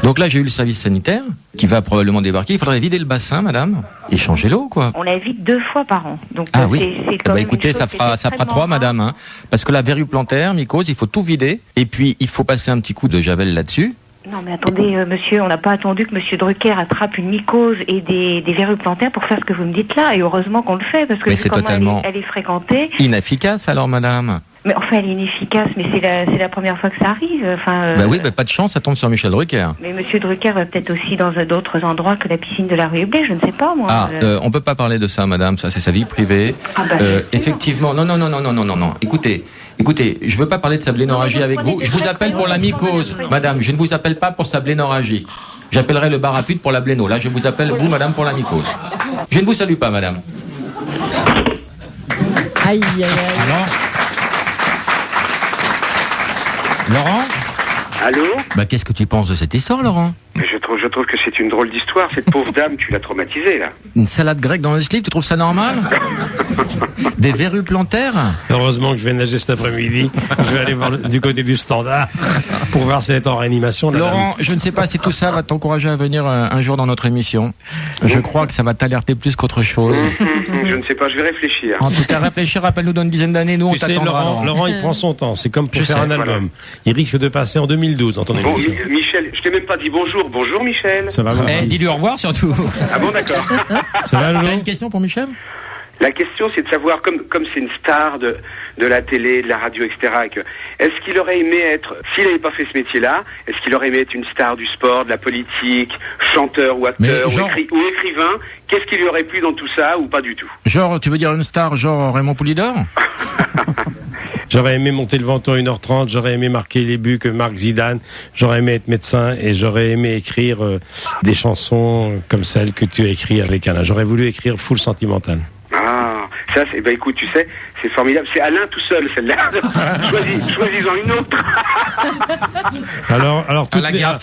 Donc là, j'ai eu le service sanitaire qui va probablement débarquer. Il faudrait vider le bassin, madame, et changer l'eau, quoi. On la vide 2 fois par an. Donc oui. Écoutez, ça fera 3, madame, hein, parce que la verrue plantaire, mycose, il faut tout vider et puis il faut passer un petit coup de javel là-dessus. Non mais attendez, monsieur, on n'a pas attendu que monsieur Drucker attrape une mycose et des verrues plantaires pour faire ce que vous me dites là, et heureusement qu'on le fait, parce que mais c'est totalement elle est fréquentée. Inefficace alors, madame. Mais enfin, elle est inefficace, mais c'est la première fois que ça arrive. Enfin, oui, pas de chance, ça tombe sur Michel Drucker. Mais monsieur Drucker va peut-être aussi dans d'autres endroits que la piscine de la rue Blé, je ne sais pas, moi. On peut pas parler de ça, madame, ça c'est sa vie privée. Effectivement, non. Écoutez, je veux pas parler de sa blénorragie avec vous. Je vous appelle pour la mycose, madame. Je ne vous appelle pas pour sa blénorragie. J'appellerai le bar à pute pour la bléno. Là, je vous appelle, vous, madame, pour la mycose. Je ne vous salue pas, madame. Aïe. Alors Laurent ? Allô ? Qu'est-ce que tu penses de cette histoire, Laurent ? Je trouve que c'est une drôle d'histoire. Cette pauvre dame, tu l'as traumatisée, là. Une salade grecque dans le slip, tu trouves ça normal ? Des verrues plantaires ? Heureusement que je vais nager cet après-midi. Je vais aller voir du côté du standard pour voir si elle est en réanimation. Laurent, je ne sais pas si tout ça va t'encourager à venir un jour dans notre émission. Je crois que ça va t'alerter plus qu'autre chose. Je ne sais pas, je vais réfléchir. En tout cas, rappelle-nous dans une dizaine d'années, nous on t'attendra. Laurent, il prend son temps. C'est comme pour faire un album. Voilà. Il risque de passer en 2012 dans ton émission. Michel, je t'ai même pas dit bonjour. Bonjour Michel. Ça va, dis-lui au revoir surtout. Ah bon, d'accord. Ça va, Laurent ? T'as une question pour Michel ? La question, c'est de savoir, comme c'est une star de la télé, de la radio, etc., est-ce qu'il aurait aimé être, s'il n'avait pas fait ce métier-là, est-ce qu'il aurait aimé être une star du sport, de la politique, chanteur ou acteur, ou écrivain ? Qu'est-ce qui lui aurait plu dans tout ça, ou pas du tout ? Genre, tu veux dire une star, genre Raymond Poulidor ? J'aurais aimé monter le Ventoux à 1h30, j'aurais aimé marquer les buts que Marc Zidane, j'aurais aimé être médecin et j'aurais aimé écrire des chansons comme celles que tu as écrites avec Alain. J'aurais voulu écrire Foule Sentimentale. Ah, ça c'est, écoute, tu sais, c'est formidable. C'est Alain tout seul, celle-là. Choisis-en une autre. alors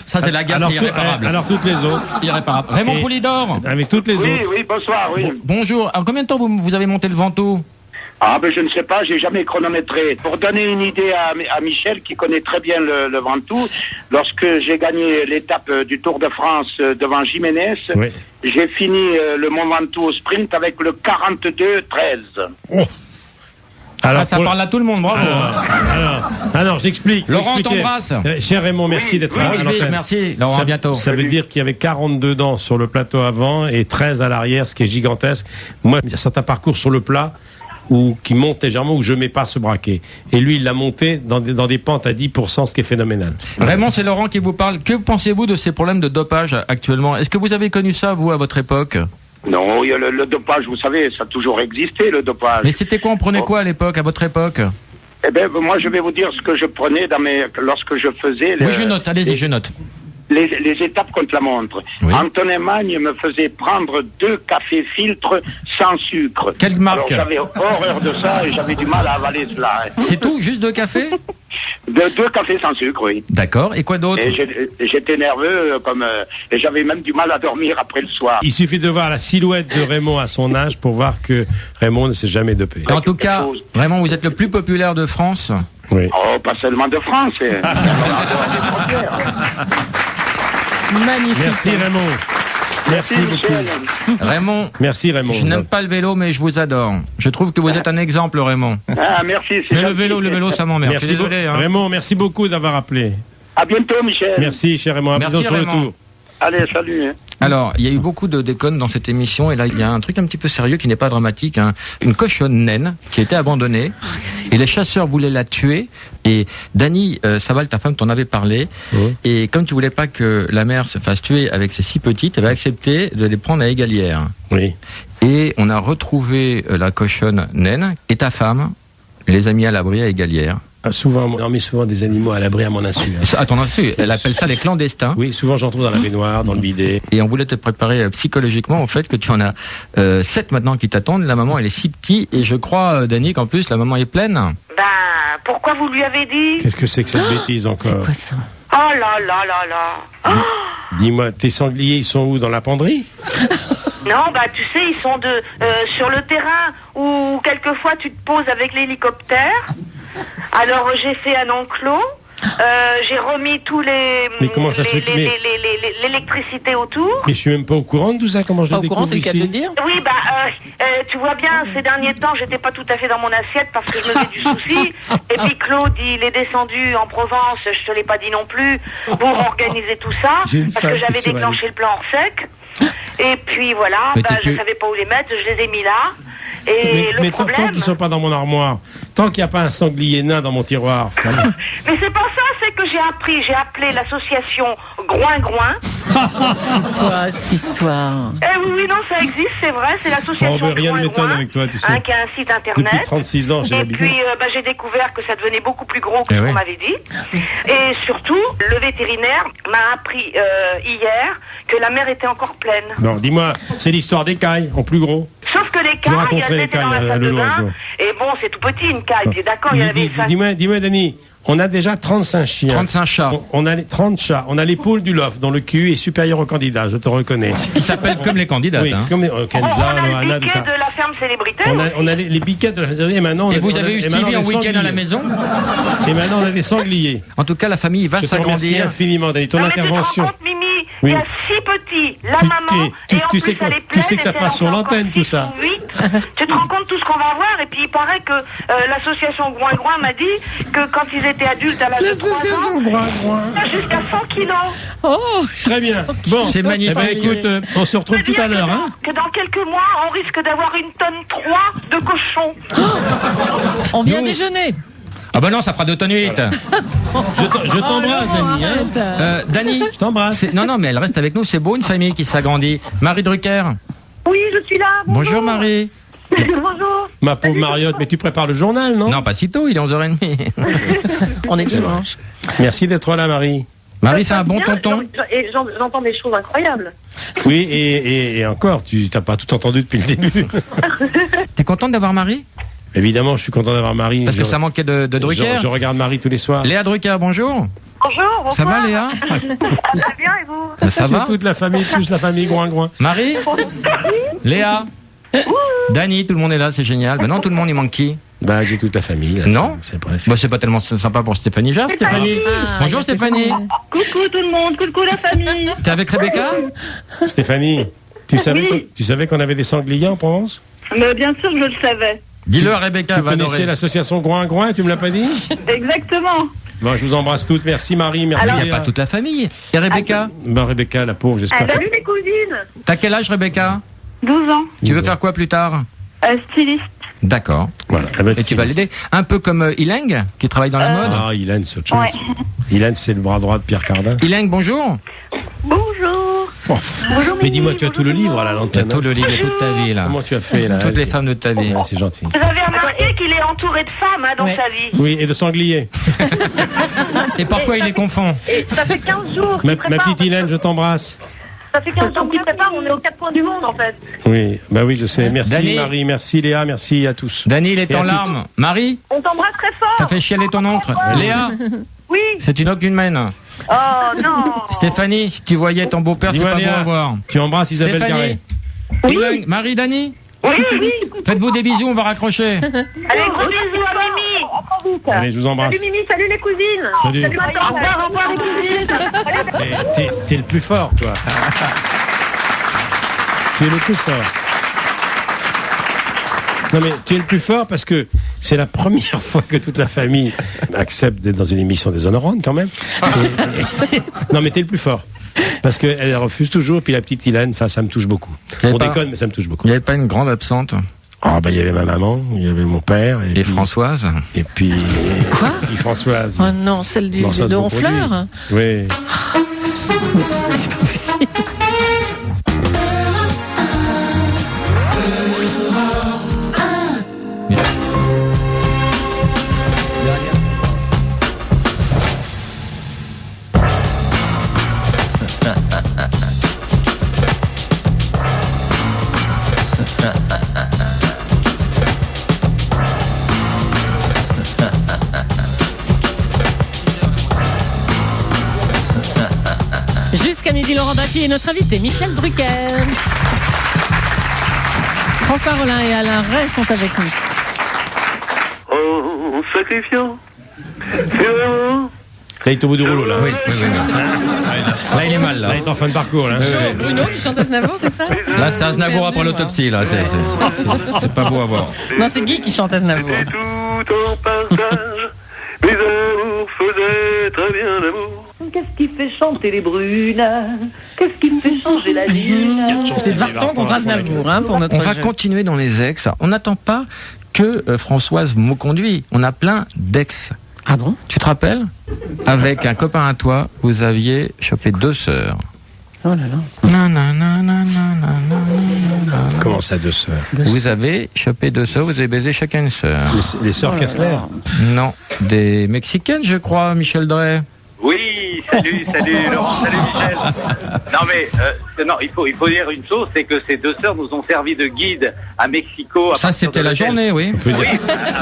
ça c'est la gaffe, c'est irréparable. Alors toutes les autres. Irréparable. Raymond Poulidor. Avec toutes les autres. Oui, bonsoir, oui. Bonjour. En combien de temps vous avez monté le Ventoux ? Ah ben je ne sais pas, j'ai jamais chronométré. Pour donner une idée à Michel qui connaît très bien le Ventoux, lorsque j'ai gagné l'étape du Tour de France devant Jiménez, j'ai fini le Mont Ventoux au sprint avec le 42-13. Oh. Alors, ça parle à tout le monde, bravo. Alors j'explique. Laurent, t'embrasse. Cher Raymond, merci d'être là. Merci. Laurent, à bientôt. Ça veut dire qu'il y avait 42 dents sur le plateau avant et 13 à l'arrière, ce qui est gigantesque. Moi, il y a certains parcours sur le plat qui monte légèrement, où je mets pas ce braquet. Et lui, il l'a monté dans des pentes à 10%, ce qui est phénoménal. Raymond, c'est Laurent qui vous parle. Que pensez-vous de ces problèmes de dopage actuellement ? Est-ce que vous avez connu ça, vous, à votre époque ? Non, il y a le dopage, vous savez, ça a toujours existé, le dopage. Mais c'était quoi ? On prenait quoi à l'époque, à votre époque ? Eh bien, moi, je vais vous dire ce que je prenais lorsque je faisais... Oui, je note, allez-y, je note. Les étapes contre la montre. Oui. Antonin Magne me faisait prendre 2 cafés filtres sans sucre. Quelle marque ? Alors, j'avais horreur de ça et j'avais du mal à avaler cela. C'est tout ? Juste 2 cafés ? 2 cafés sans sucre, oui. D'accord. Et quoi d'autre ? Et j'étais nerveux, et j'avais même du mal à dormir après le soir. Il suffit de voir la silhouette de Raymond à son âge pour voir que Raymond ne s'est jamais dopé. En tout cas, Raymond, vous êtes le plus populaire de France ? Oui. Oh, pas seulement de France. Magnifique. Merci Raymond. Merci beaucoup. Raymond. Merci Raymond. Je n'aime pas le vélo, mais je vous adore. Je trouve que vous êtes un exemple, Raymond. Ah, merci. Mais le vélo, ça m'emmerde. Merci, désolé. Hein. Raymond, merci beaucoup d'avoir appelé. À bientôt, Michel. Merci, cher Raymond. Merci, sur le tour. Allez, salut. Hein. Alors, il y a eu beaucoup de déconnes dans cette émission, et là, il y a un truc un petit peu sérieux qui n'est pas dramatique. Hein. Une cochonne naine qui a été abandonnée, et les chasseurs voulaient la tuer. Et Dany Saval, ta femme, t'en avait parlé. Et comme tu voulais pas que la mère se fasse tuer avec ses 6 petites, elle avait accepté de les prendre à égalière. Oui. Et on a retrouvé la cochonne naine, et ta femme les a mis à l'abri à égalière. Souvent, on met souvent des animaux à l'abri à mon insu. À ton insu, elle appelle ça les clandestins. Oui, souvent j'en trouve dans la baignoire, dans le bidet. Et on voulait te préparer psychologiquement au fait que tu en as 7 maintenant qui t'attendent. La maman, elle est si petite, et je crois, Dany, qu'en plus la maman est pleine. Ben, pourquoi vous lui avez dit ? Qu'est-ce que c'est que cette bêtise encore ? C'est quoi ça ? Oh là là là là. Dis-moi, tes sangliers, ils sont où ? Dans la penderie ? Non, bah tu sais, ils sont sur le terrain où quelquefois tu te poses avec l'hélicoptère. Alors j'ai fait un enclos. J'ai remis tous Mais comment ça se fait l'électricité autour. Mais je suis même pas au courant de tout ça, comment je le découvre ici. C'est le cas de dire. Oui, bah, tu vois bien, ces derniers temps, j'étais pas tout à fait dans mon assiette parce que je me faisais du souci. Et puis Claude, il est descendu en Provence, je te l'ai pas dit non plus, pour organiser tout ça, parce que j'avais déclenché le plan hors sec. Et puis voilà, je savais pas où les mettre, je les ai mis là. Et mais tant qu'ils sont pas dans mon armoire, tant qu'il n'y a pas un sanglier nain dans mon tiroir. Mais c'est pas ça, c'est que j'ai appelé l'association Groin-Groin. Quoi, cette histoire? Oui, non, ça existe, c'est vrai, c'est l'association rien ne m'étonne avec toi, tu sais. Qui a un site internet. Depuis 36 ans, j'ai l'habitude. Et puis, j'ai découvert que ça devenait beaucoup plus gros que ce qu'on m'avait dit. Et surtout, le vétérinaire m'a appris hier que la mer était encore pleine. Non, dis-moi, c'est l'histoire des cailles, en plus gros. Sauf que les cailles, elles étaient dans la salle de bain. Et bon, c'est tout petit, une caille. Puis d'accord, il y avait ça. Dis-moi, Denis. On a déjà 35 chiens. 35 chats. On a 30 chats. On a l'épaule du loft dont le cul est supérieur au candidat, je te reconnais. Ils s'appellent comme les candidats. Oui, comme Kenza, on a le biquet de la ferme célébrité. On a les biquets de la ferme célébrité. Et maintenant, vous avez eu Stevie en week-end à la maison. Et maintenant, on a des sangliers. En tout cas, la famille va s'agrandir. Merci infiniment, Denis. Ton intervention. Mimi, il y a 6 petits, la maman, et en plus elle est pleine. Tu sais que ça passe sur l'antenne, tout ça. Tu te rends compte de tout ce qu'on va avoir. Et puis il paraît que l'association Groin-Groin m'a dit que quand ils étaient adultes à l'âge de 3 ans, jusqu'à 100 kilos. Oh, très bien. Bon, c'est magnifique. Eh ben, écoute, on se retrouve tout à l'heure. Que dans quelques mois, on risque d'avoir 1,3 tonne de cochons. On vient déjeuner. Ah bah non, ça fera 2 tonnes 8. Je t'embrasse, Dani. Dani, je t'embrasse. Non, mais elle reste avec nous. C'est beau, une famille qui s'agrandit. Marie Drucker. Oui, je suis là. Bonjour Marie. Bonjour. Ma pauvre Mariotte, mais tu prépares le journal, non? Non, pas si tôt, il est 11h30. On est dimanche. Merci d'être là, Marie. Marie, c'est un bon tonton. Et j'entends des choses incroyables. Oui, et encore, tu n'as pas tout entendu depuis le début. T'es contente d'avoir Marie? Évidemment, je suis content d'avoir Marie. Parce que ça manquait de Drucker. Je regarde Marie tous les soirs. Léa Drucker, bonjour. Bonjour, bonsoir. Ça va, Léa? Ça va bien, et vous? Ça va? Toute la famille, plus la famille Groin-Groin. Marie? Léa? Dani, tout le monde est là, c'est génial. Ben non, tout le monde, il manque qui? Bah, j'ai toute la famille. Là, non? C'est c'est pas tellement sympa pour Stéphanie Jarre, Stéphanie. Bonjour Stéphanie. Coucou tout le monde, coucou la famille. T'es avec Rebecca? Stéphanie, tu savais qu'on avait des sangliers en Provence? Mais bien sûr que je le savais. Dis-le à Rebecca. Tu connaissais l'association Groin-Groin, tu me l'as pas dit? Exactement. Bon, je vous embrasse toutes. Merci Marie, merci. Il n'y a pas toute la famille. Et Rebecca? Ben Rebecca, la pauvre, j'espère. Salut les cousines. T'as quel âge, Rebecca? 12 ans. Tu veux faire quoi plus tard? Styliste. D'accord. Voilà. Et tu vas l'aider. Un peu comme Ileng, qui travaille dans la mode. Ah, Ileng, c'est autre chose. Ouais. Ileng, c'est le bras droit de Pierre Cardin. Ileng, bonjour. Bonjour. Oh. Bonjour. Mais dis-moi, tu as tout le livre à l'antenne. Tout le livre et toute ta vie, là. Comment tu as fait, là? Toutes les femmes de ta vie. C'est gentil. Vous avez remarqué qu'il est entouré de femmes dans sa vie. Oui, et de sangliers. Et parfois, il les confond. Et ça fait 15 jours. Ma petite Ileng, je t'embrasse. Ça fait 15 jours qu'il prépare, on est aux 4 coins du monde en fait. Oui, bah oui, je sais. Merci Dani. Marie, merci Léa, merci à tous. Dani, il est en larmes. Marie? On t'embrasse très fort. T'as fait chialer ton oncle. Léa? Oui. C'est une aucune mène. Oh non. Stéphanie, si tu voyais ton beau-père, c'est pas bon à voir. Tu embrasses Isabelle Stéphanie. Carré. Oui. Marie, Dani? Oui, oui. Faites-vous des bisous, on va raccrocher. Allez, gros bisous à Mimi. Allez, je vous embrasse. Salut Mimi, salut les cousines. Salut. Au revoir les cousines. T'es le plus fort, toi. Tu es le plus fort. Non mais tu es le plus fort parce que c'est la première fois que toute la famille accepte d'être dans une émission déshonorante quand même. Non mais t'es le plus fort. Parce qu'elle refuse toujours, puis la petite Ilane, ça me touche beaucoup. On déconne, mais ça me touche beaucoup. Il n'y avait pas une grande absente? Ah bah il y avait ma maman, il y avait mon père. Et Françoise? Et puis... Quoi? Et puis Françoise. Oh non, celle de Honfleur? Oui. C'est pas possible. Jusqu'à midi, Laurent Baffy et notre invité Michel Drucker. François Rollin et Alain Ray sont avec nous. En sacrifiant, c'est vraiment... Là, il est au bout du rouleau, là. Oui. Là, il est mal, là. Là, il est en fin de parcours, là. Bruno qui chante Aznavour, c'est ça? Là, c'est Aznavour après l'autopsie, là. C'est pas beau à voir. Non, c'est Guy qui chante Aznavour. C'était tout en partage, mes amours faisaient très bien l'amour. Qu'est-ce qui fait chanter les brunes? Qu'est-ce qui fait changer la lune? C'est Vartan contre Aznavour, hein, pour notre On va jeu. continuer dans les ex. On n'attend pas que Françoise Mauconduit. On a plein d'ex. Ah bon? Tu te rappelles? Avec un copain à toi, vous aviez chopé 2 sœurs. Oh là là. Comment ça, 2 sœurs? Vous avez chopé 2 sœurs, vous avez baisé chacun une sœur. Les sœurs Kessler? Non, des Mexicaines, je crois, Michel Drey. Oui, salut Laurent, salut Michel. Non mais non, il faut dire une chose, c'est que ces 2 sœurs nous ont servi de guide à Mexico. Ça, c'était la journée, oui. Oui,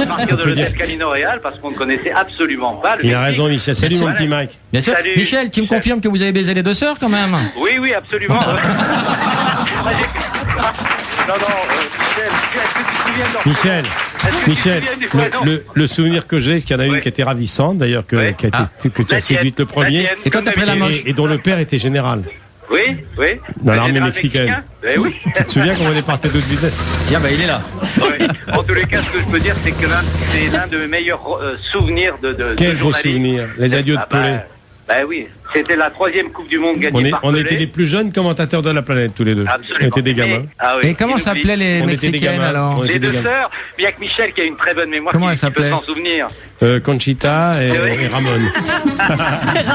à partir de l'hôtel Casino Real, parce qu'on ne connaissait absolument pas le Il a Mexique. raison, Michel. Salut, mon petit Mike. Bien sûr. Salut. Michel, tu me confirmes que vous avez baisé les 2 sœurs, quand même? Oui, absolument. Non, Michel, est-ce que tu te souviens de Michel, le souvenir que j'ai, c'est qu'il y en a une qui était ravissante, d'ailleurs, que tu as séduite le premier, et toi, t'as pris la moche. et dont le père était général. Oui. Dans l'armée mexicaine. Oui. Tu te souviens comment on est parti de vitesse? Tiens, il est là. Ouais. En tous les cas, ce que je peux dire, c'est que c'est l'un de mes meilleurs souvenirs de Quel gros journaliste. souvenir, les adieux de Pelé. Oui, c'était la 3e Coupe du Monde gagnée par On Pelé. était les plus jeunes commentateurs de la planète, tous les deux. Absolument. On était des gamins. Et comment s'appelaient les Mexicaines, alors? Les 2 sœurs, bien que Michel, qui a une très bonne mémoire, Comment elle qui peut s'appelait? s'en souvenir. Conchita et Ramon.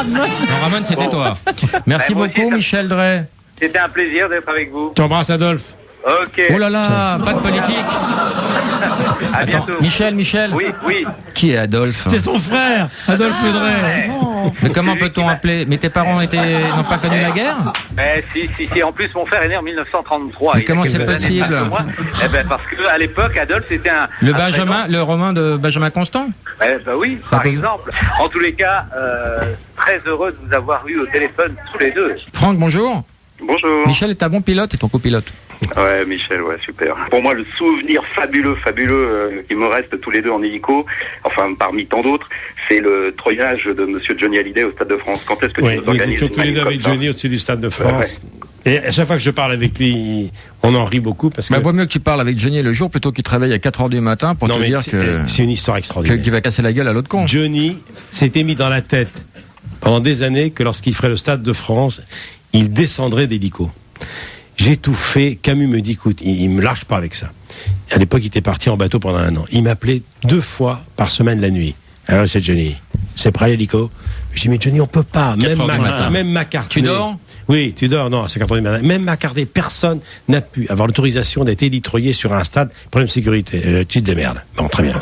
Non, Ramon, c'était toi. Merci beaucoup, Michel Drey. C'était un plaisir d'être avec vous. T'embrasses, Adolphe. Ok. Oh là là, pas de politique. À bientôt. Michel. Oui. Qui est Adolphe? C'est son frère, Adolphe Drey. Mais comment peut-on appeler? Mais tes parents n'ont pas connu la guerre? Si. En plus, mon frère est né en 1933. Mais comment c'est possible? Parce qu'à l'époque, Adolphe, c'était un... Le roman de Benjamin Constant? Oui, par exemple. En tous les cas, très heureux de vous avoir eu au téléphone tous les deux. Franck, bonjour. Bonjour. Michel est un bon pilote et ton copilote. Ouais, Michel, super. Pour moi, le souvenir fabuleux qui me reste tous les deux en hélico, enfin parmi tant d'autres, c'est le troyage de Monsieur Johnny Hallyday au Stade de France. Quand est-ce que tu nous nous organises étions tous les deux avec Johnny au-dessus du Stade de France. Et à chaque fois que je parle avec lui, on en rit beaucoup parce que... vaut mieux que tu parles avec Johnny le jour plutôt qu'il te réveille à 4h du matin pour te dire que... C'est une histoire extraordinaire. Qu'il va casser la gueule à l'autre con. Johnny s'était mis dans la tête pendant des années que lorsqu'il ferait le Stade de France, il descendrait d'hélico. J'ai tout fait. Camus me dit, écoute, il me lâche pas avec ça. À l'époque, il était parti en bateau pendant 1 an. Il m'appelait 2 fois par semaine la nuit. Alors c'est Johnny. C'est prêt l'hélico? Je dis, mais Johnny, on peut pas. Même McCartney. Tu dors? Oui, tu dors. Non, c'est 4h du matin. Même McCartney, personne n'a pu avoir l'autorisation d'être élitroyé sur un stade. Problème de sécurité. Tu te démerdes. Bon, très bien.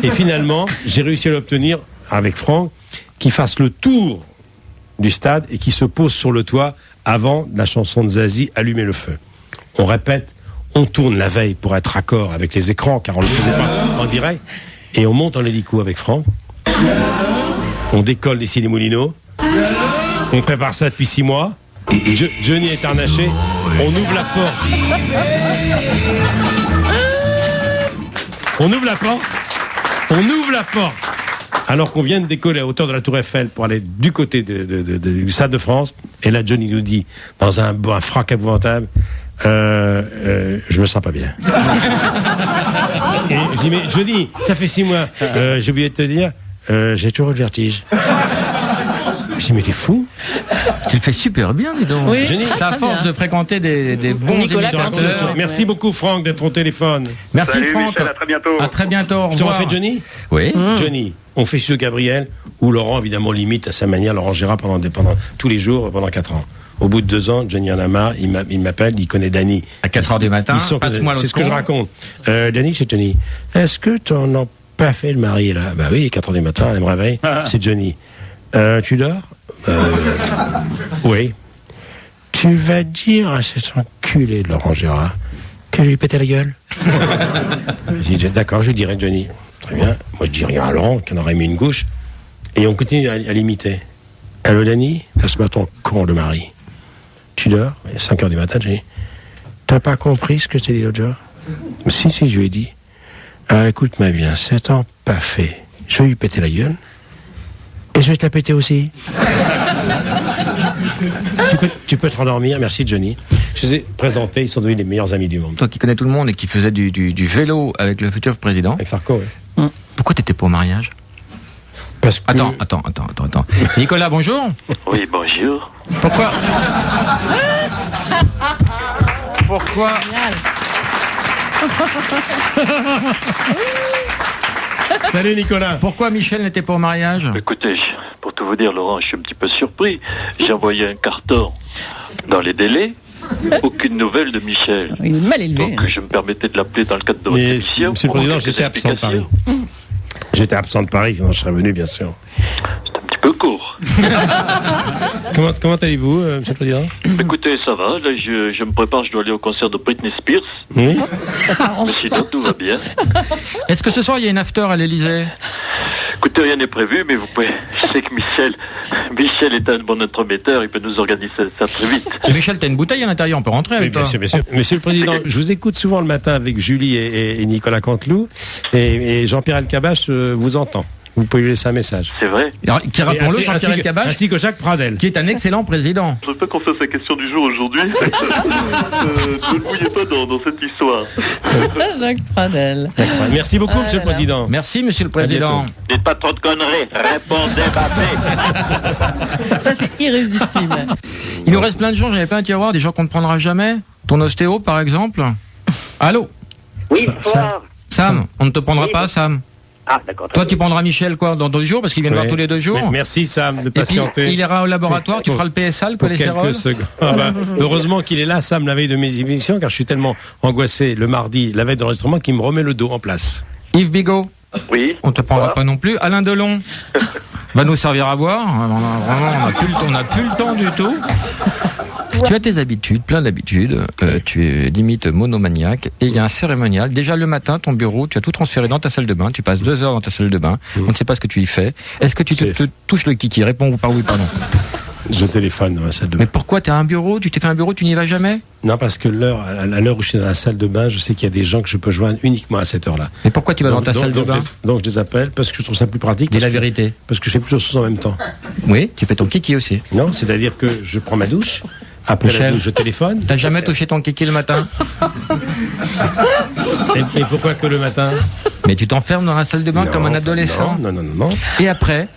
Et finalement, j'ai réussi à l'obtenir avec Franck, qu'il fasse le tour du stade et qui se pose sur le toit avant la chanson de Zazie, Allumer le feu. On répète, on tourne la veille pour être raccord avec les écrans, car on ne le faisait pas en direct, et on monte en hélico avec Franck, on décolle les Issy-les-Moulineaux, on prépare ça depuis 6 mois, Johnny est harnaché, on ouvre la porte. On ouvre la porte alors qu'on vient de décoller à hauteur de la Tour Eiffel pour aller du côté du Stade de France. Et là, Johnny nous dit, dans un frac épouvantable, je me sens pas bien. Et je dis, mais Johnny, ça fait 6 mois. J'ai oublié de te dire, j'ai toujours le vertige. Je dis, mais t'es fou? Tu le fais super bien, dis donc. Oui, Johnny, c'est à force de fréquenter des bons émissions. Merci beaucoup, Franck, d'être au téléphone. Merci, Salut, Franck. Michel, à très bientôt. À très bientôt. Tu t'en fait Johnny? Oui. Johnny, on fait sur Gabriel, où Laurent, évidemment, limite à sa manière, Laurent Gérard pendant tous les jours, pendant 4 ans. Au bout de 2 ans, Johnny en a marre, il m'appelle, il connaît Danny. À 4h du matin, passe-moi l'autre. C'est ce que je raconte. Danny, c'est Johnny. Est-ce que tu n'en as pas fait le mari, là? Bah oui, 4h du matin, elle me réveille. C'est Johnny. Tu dors? Oui. Tu vas dire à cet enculé de Laurent Gérard que je lui pétais la gueule? J'ai dit, d'accord, je lui dirai, Johnny. Très bien. Moi, je dis rien à Laurent, qui en aurait mis une gauche. Et on continue à l'imiter. Allô, Danny? Passe-moi ton con de mari. Tu dors? Il est 5h du matin, j'ai dit, t'as pas compris ce que je t'ai dit l'autre jour? Si, je lui ai dit. Alors écoute-moi bien, 7 ans, pas fait. Je vais lui péter la gueule. Et je vais te la péter aussi. tu peux te rendormir, merci Johnny. Je les ai présentés, ils sont devenus les meilleurs amis du monde. Toi qui connais tout le monde et qui faisais du vélo avec le futur président. Avec Sarko, oui. Pourquoi t'étais pas au mariage? Parce que... Attends. Nicolas, bonjour. Oui, bonjour. Pourquoi Salut Nicolas. Pourquoi Michel n'était pas au mariage? Écoutez, pour tout vous dire, Laurent, je suis un petit peu surpris. J'ai envoyé un carton dans les délais. Aucune nouvelle de Michel. Il est mal élevé. Donc je me permettais de l'appeler dans le cadre de votre émission. Monsieur le Président, j'étais absent de Paris. J'étais absent de Paris, sinon je serais venu, bien sûr. C'est un petit peu court. Comment allez-vous, Monsieur le Président? Écoutez, ça va. Là, je me prépare, je dois aller au concert de Britney Spears. Oui. Mais sinon, tout va bien. Est-ce que ce soir, il y a une after à l'Élysée? Écoutez, rien n'est prévu, mais vous pouvez... Je sais que Michel est un bon entremetteur, il peut nous organiser ça très vite. Michel, t'as une bouteille à l'intérieur, on peut rentrer avec toi. Bien sûr. Monsieur le Président, je vous écoute souvent le matin avec Julie et Nicolas Canteloup, et Jean-Pierre Elkabbach vous entend. Vous pouvez lui laisser un message. C'est vrai. Qui rappelons-le, Jean-Pierre Elkabbach, ainsi que Jacques Pradel, qui est un excellent président. Je ne veux pas qu'on fasse la question du jour aujourd'hui. Ne le mouillez pas dans cette histoire. Jacques Pradel. Merci beaucoup, Monsieur le Président. Merci, Monsieur le Président. Dites pas trop de conneries. Répondez, Bappé. Ça, c'est irrésistible. Il nous reste plein de gens, j'avais pas un tiroir, des gens qu'on ne prendra jamais. Ton ostéo, par exemple. Allô? Oui, bonsoir. Sam, on ne te prendra pas, Sam. Ah, d'accord. Toi, tu prendras Michel quoi dans 2 jours parce qu'il vient de voir tous les 2 jours. Merci Sam de patienter. Et puis, il ira au laboratoire, tu feras le PSA, le cholestérol. Heureusement qu'il est là, Sam, la veille de mes émissions, car je suis tellement angoissé le mardi, la veille de l'enregistrement, qu'il me remet le dos en place. Yves Bigot. Oui. On te prendra pas non plus. Alain Delon va nous servir à boire. On n'a plus le temps du tout. Tu as tes habitudes, plein d'habitudes. Tu es limite monomaniaque. Et il y a un cérémonial. Déjà le matin, ton bureau, tu as tout transféré dans ta salle de bain. Tu passes 2 heures dans ta salle de bain. On ne sait pas ce que tu y fais. Est-ce que tu te touches le kiki? Réponds par oui, pardon. Je téléphone dans la salle de bain. Mais pourquoi? Tu as un bureau? Tu t'es fait un bureau? Tu n'y vas jamais? Non, parce que à l'heure où je suis dans la salle de bain, je sais qu'il y a des gens que je peux joindre uniquement à cette heure-là. Mais pourquoi tu vas dans ta salle de bain? Donc je les appelle parce que je trouve ça plus pratique. Dis la vérité. Parce que je fais plusieurs choses en même temps. Oui, tu fais ton kiki aussi. Non, c'est-à-dire que je prends ma douche. Après Michel, la douche, je téléphone. T'as jamais touché ton kiki le matin? Et pourquoi que le matin? Mais tu t'enfermes dans la salle de bain comme un adolescent. Non. Et après,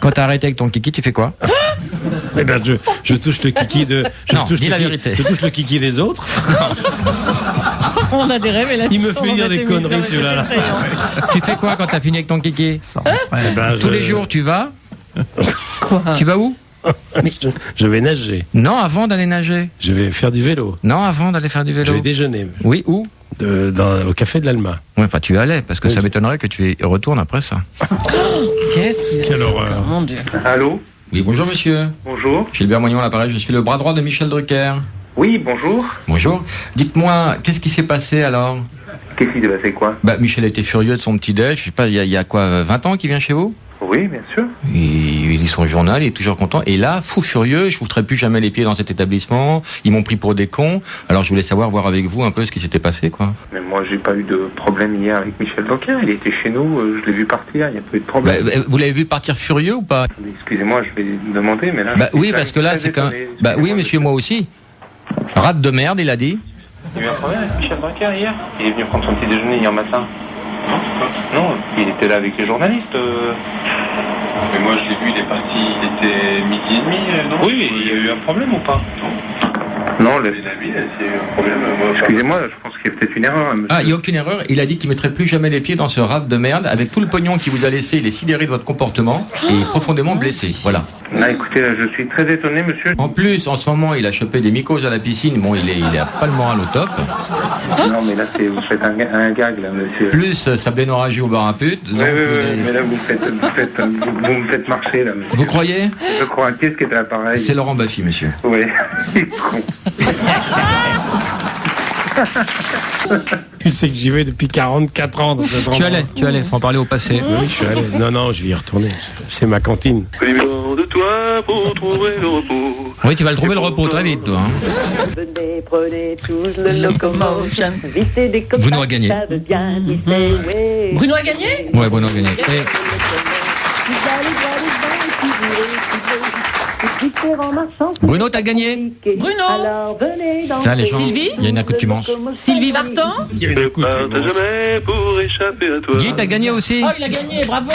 quand t'as arrêté avec ton kiki, tu fais quoi? Eh ben, je touche le kiki de. Dis la vérité. Je touche le kiki des autres. On a des révélations. Il me fait dire des conneries, celui-là. Tu fais quoi quand t'as fini avec ton kiki? Tous les jours, tu vas? Quoi? Tu vas où? Je vais nager. Non, avant d'aller nager. Je vais faire du vélo. Non, avant d'aller faire du vélo. Je vais déjeuner. Oui, où? Au café de l'Alma. Ouais, enfin, tu allais, parce que ça m'étonnerait que tu y retournes après ça. Qu'est-ce qu'il y a? Quelle horreur. Mon Dieu. Allô? Oui, bonjour monsieur. Bonjour. Gilbert Moignon à l'appareil, je suis le bras droit de Michel Drucker. Oui, bonjour. Bonjour. Dites-moi, qu'est-ce qui s'est passé alors? Qu'est-ce qui s'est passé quoi? Michel était furieux de son petit déj, je sais pas, il y a quoi, 20 ans qu'il vient chez vous? Oui, bien sûr. Il lit son journal, il est toujours content. Et là, fou furieux, je ne foutrai plus jamais les pieds dans cet établissement. Ils m'ont pris pour des cons. Alors je voulais voir avec vous un peu ce qui s'était passé, quoi. Mais moi, j'ai pas eu de problème hier avec Michel Drucker. Il était chez nous, je l'ai vu partir, il n'y a pas eu de problème. Vous l'avez vu partir furieux ou pas? Excusez-moi, je vais demander, mais là... oui, parce que là, c'est qu'un... oui, monsieur, moi aussi. Rate de merde, il a dit. Il y a eu un problème avec Michel Drucker hier? Il est venu prendre son petit déjeuner hier matin. Non, il était là avec les journalistes. Mais moi je l'ai vu, il est parti, il était 12h30, non? Oui, il y a eu un problème ou pas? Non, c'est un problème. Excusez-moi, je pense qu'il y a peut-être une erreur. Monsieur. Il n'y a aucune erreur. Il a dit qu'il ne mettrait plus jamais les pieds dans ce rat de merde. Avec tout le pognon qu'il vous a laissé, il est sidéré de votre comportement et profondément blessé. Voilà. Là, écoutez, là, je suis très étonné, monsieur. En plus, en ce moment, il a chopé des mycoses à la piscine. Bon, il a pas le moral au top. Non, mais là, vous faites un gag, là, monsieur. Plus sa blénorragie au bar à pute. Oui, mais là, vous me faites marcher, là, monsieur. Vous croyez? Je crois. Qu'est-ce qui est à l'appareil? C'est Laurent Baffy, monsieur. Oui. Il est con. Tu sais que j'y vais depuis 44 ans dans cet endroit. Tu allais, faut en parler au passé. Oui, je suis allé. Non, je vais y retourner. C'est ma cantine. De toi pour trouver le repos. Oui, tu vas le trouver le repos très vite, toi. Venez, prenez tous le locomotion. Vissez des copains. Bruno a gagné. Ça veut bien visser, ouais. Bruno a gagné? Ouais, Bruno a gagné. Bruno, t'as gagné. Bruno. Alors venez dans Tiens, les gens, Sylvie. il y a une accoutumance. Sylvie Vartan. Il y a une accoutumance. Jamais pour échapper à toi. Guy, t'as gagné aussi. Oh, il a gagné, bravo.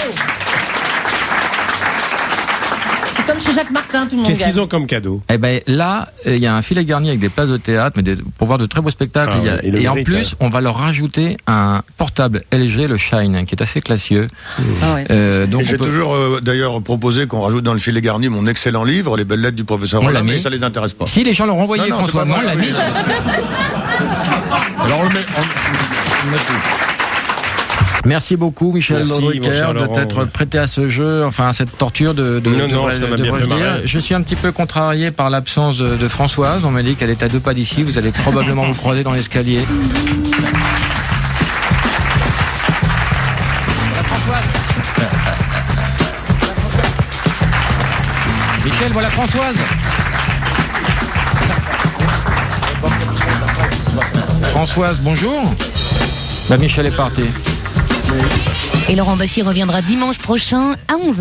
C'est comme chez Jacques Martin, tout le monde Qu'est-ce gagne. qu'ils ont comme cadeau? Eh ben là, il y a un filet garni avec des places de théâtre, mais pour voir de très beaux spectacles. Et en plus, on va leur rajouter un portable LG, le Shine, qui est assez classieux. Donc j'ai toujours d'ailleurs proposé qu'on rajoute dans le filet garni mon excellent livre, Les belles lettres du professeur Rollin, mais ça les intéresse pas. Si les gens l'ont renvoyé, François, on l'a mis. Alors on le met. Merci beaucoup, Michel Drucker, de t'être prêté à ce jeu, enfin à cette torture de ça m'a bien fait marrer. Je suis un petit peu contrarié par l'absence de Françoise. On m'a dit qu'elle est à 2 pas d'ici. Vous allez probablement vous croiser dans l'escalier. Michel, voilà Françoise. Françoise, bonjour. Michel est parti. Et Laurent Baffy reviendra dimanche prochain à 11h.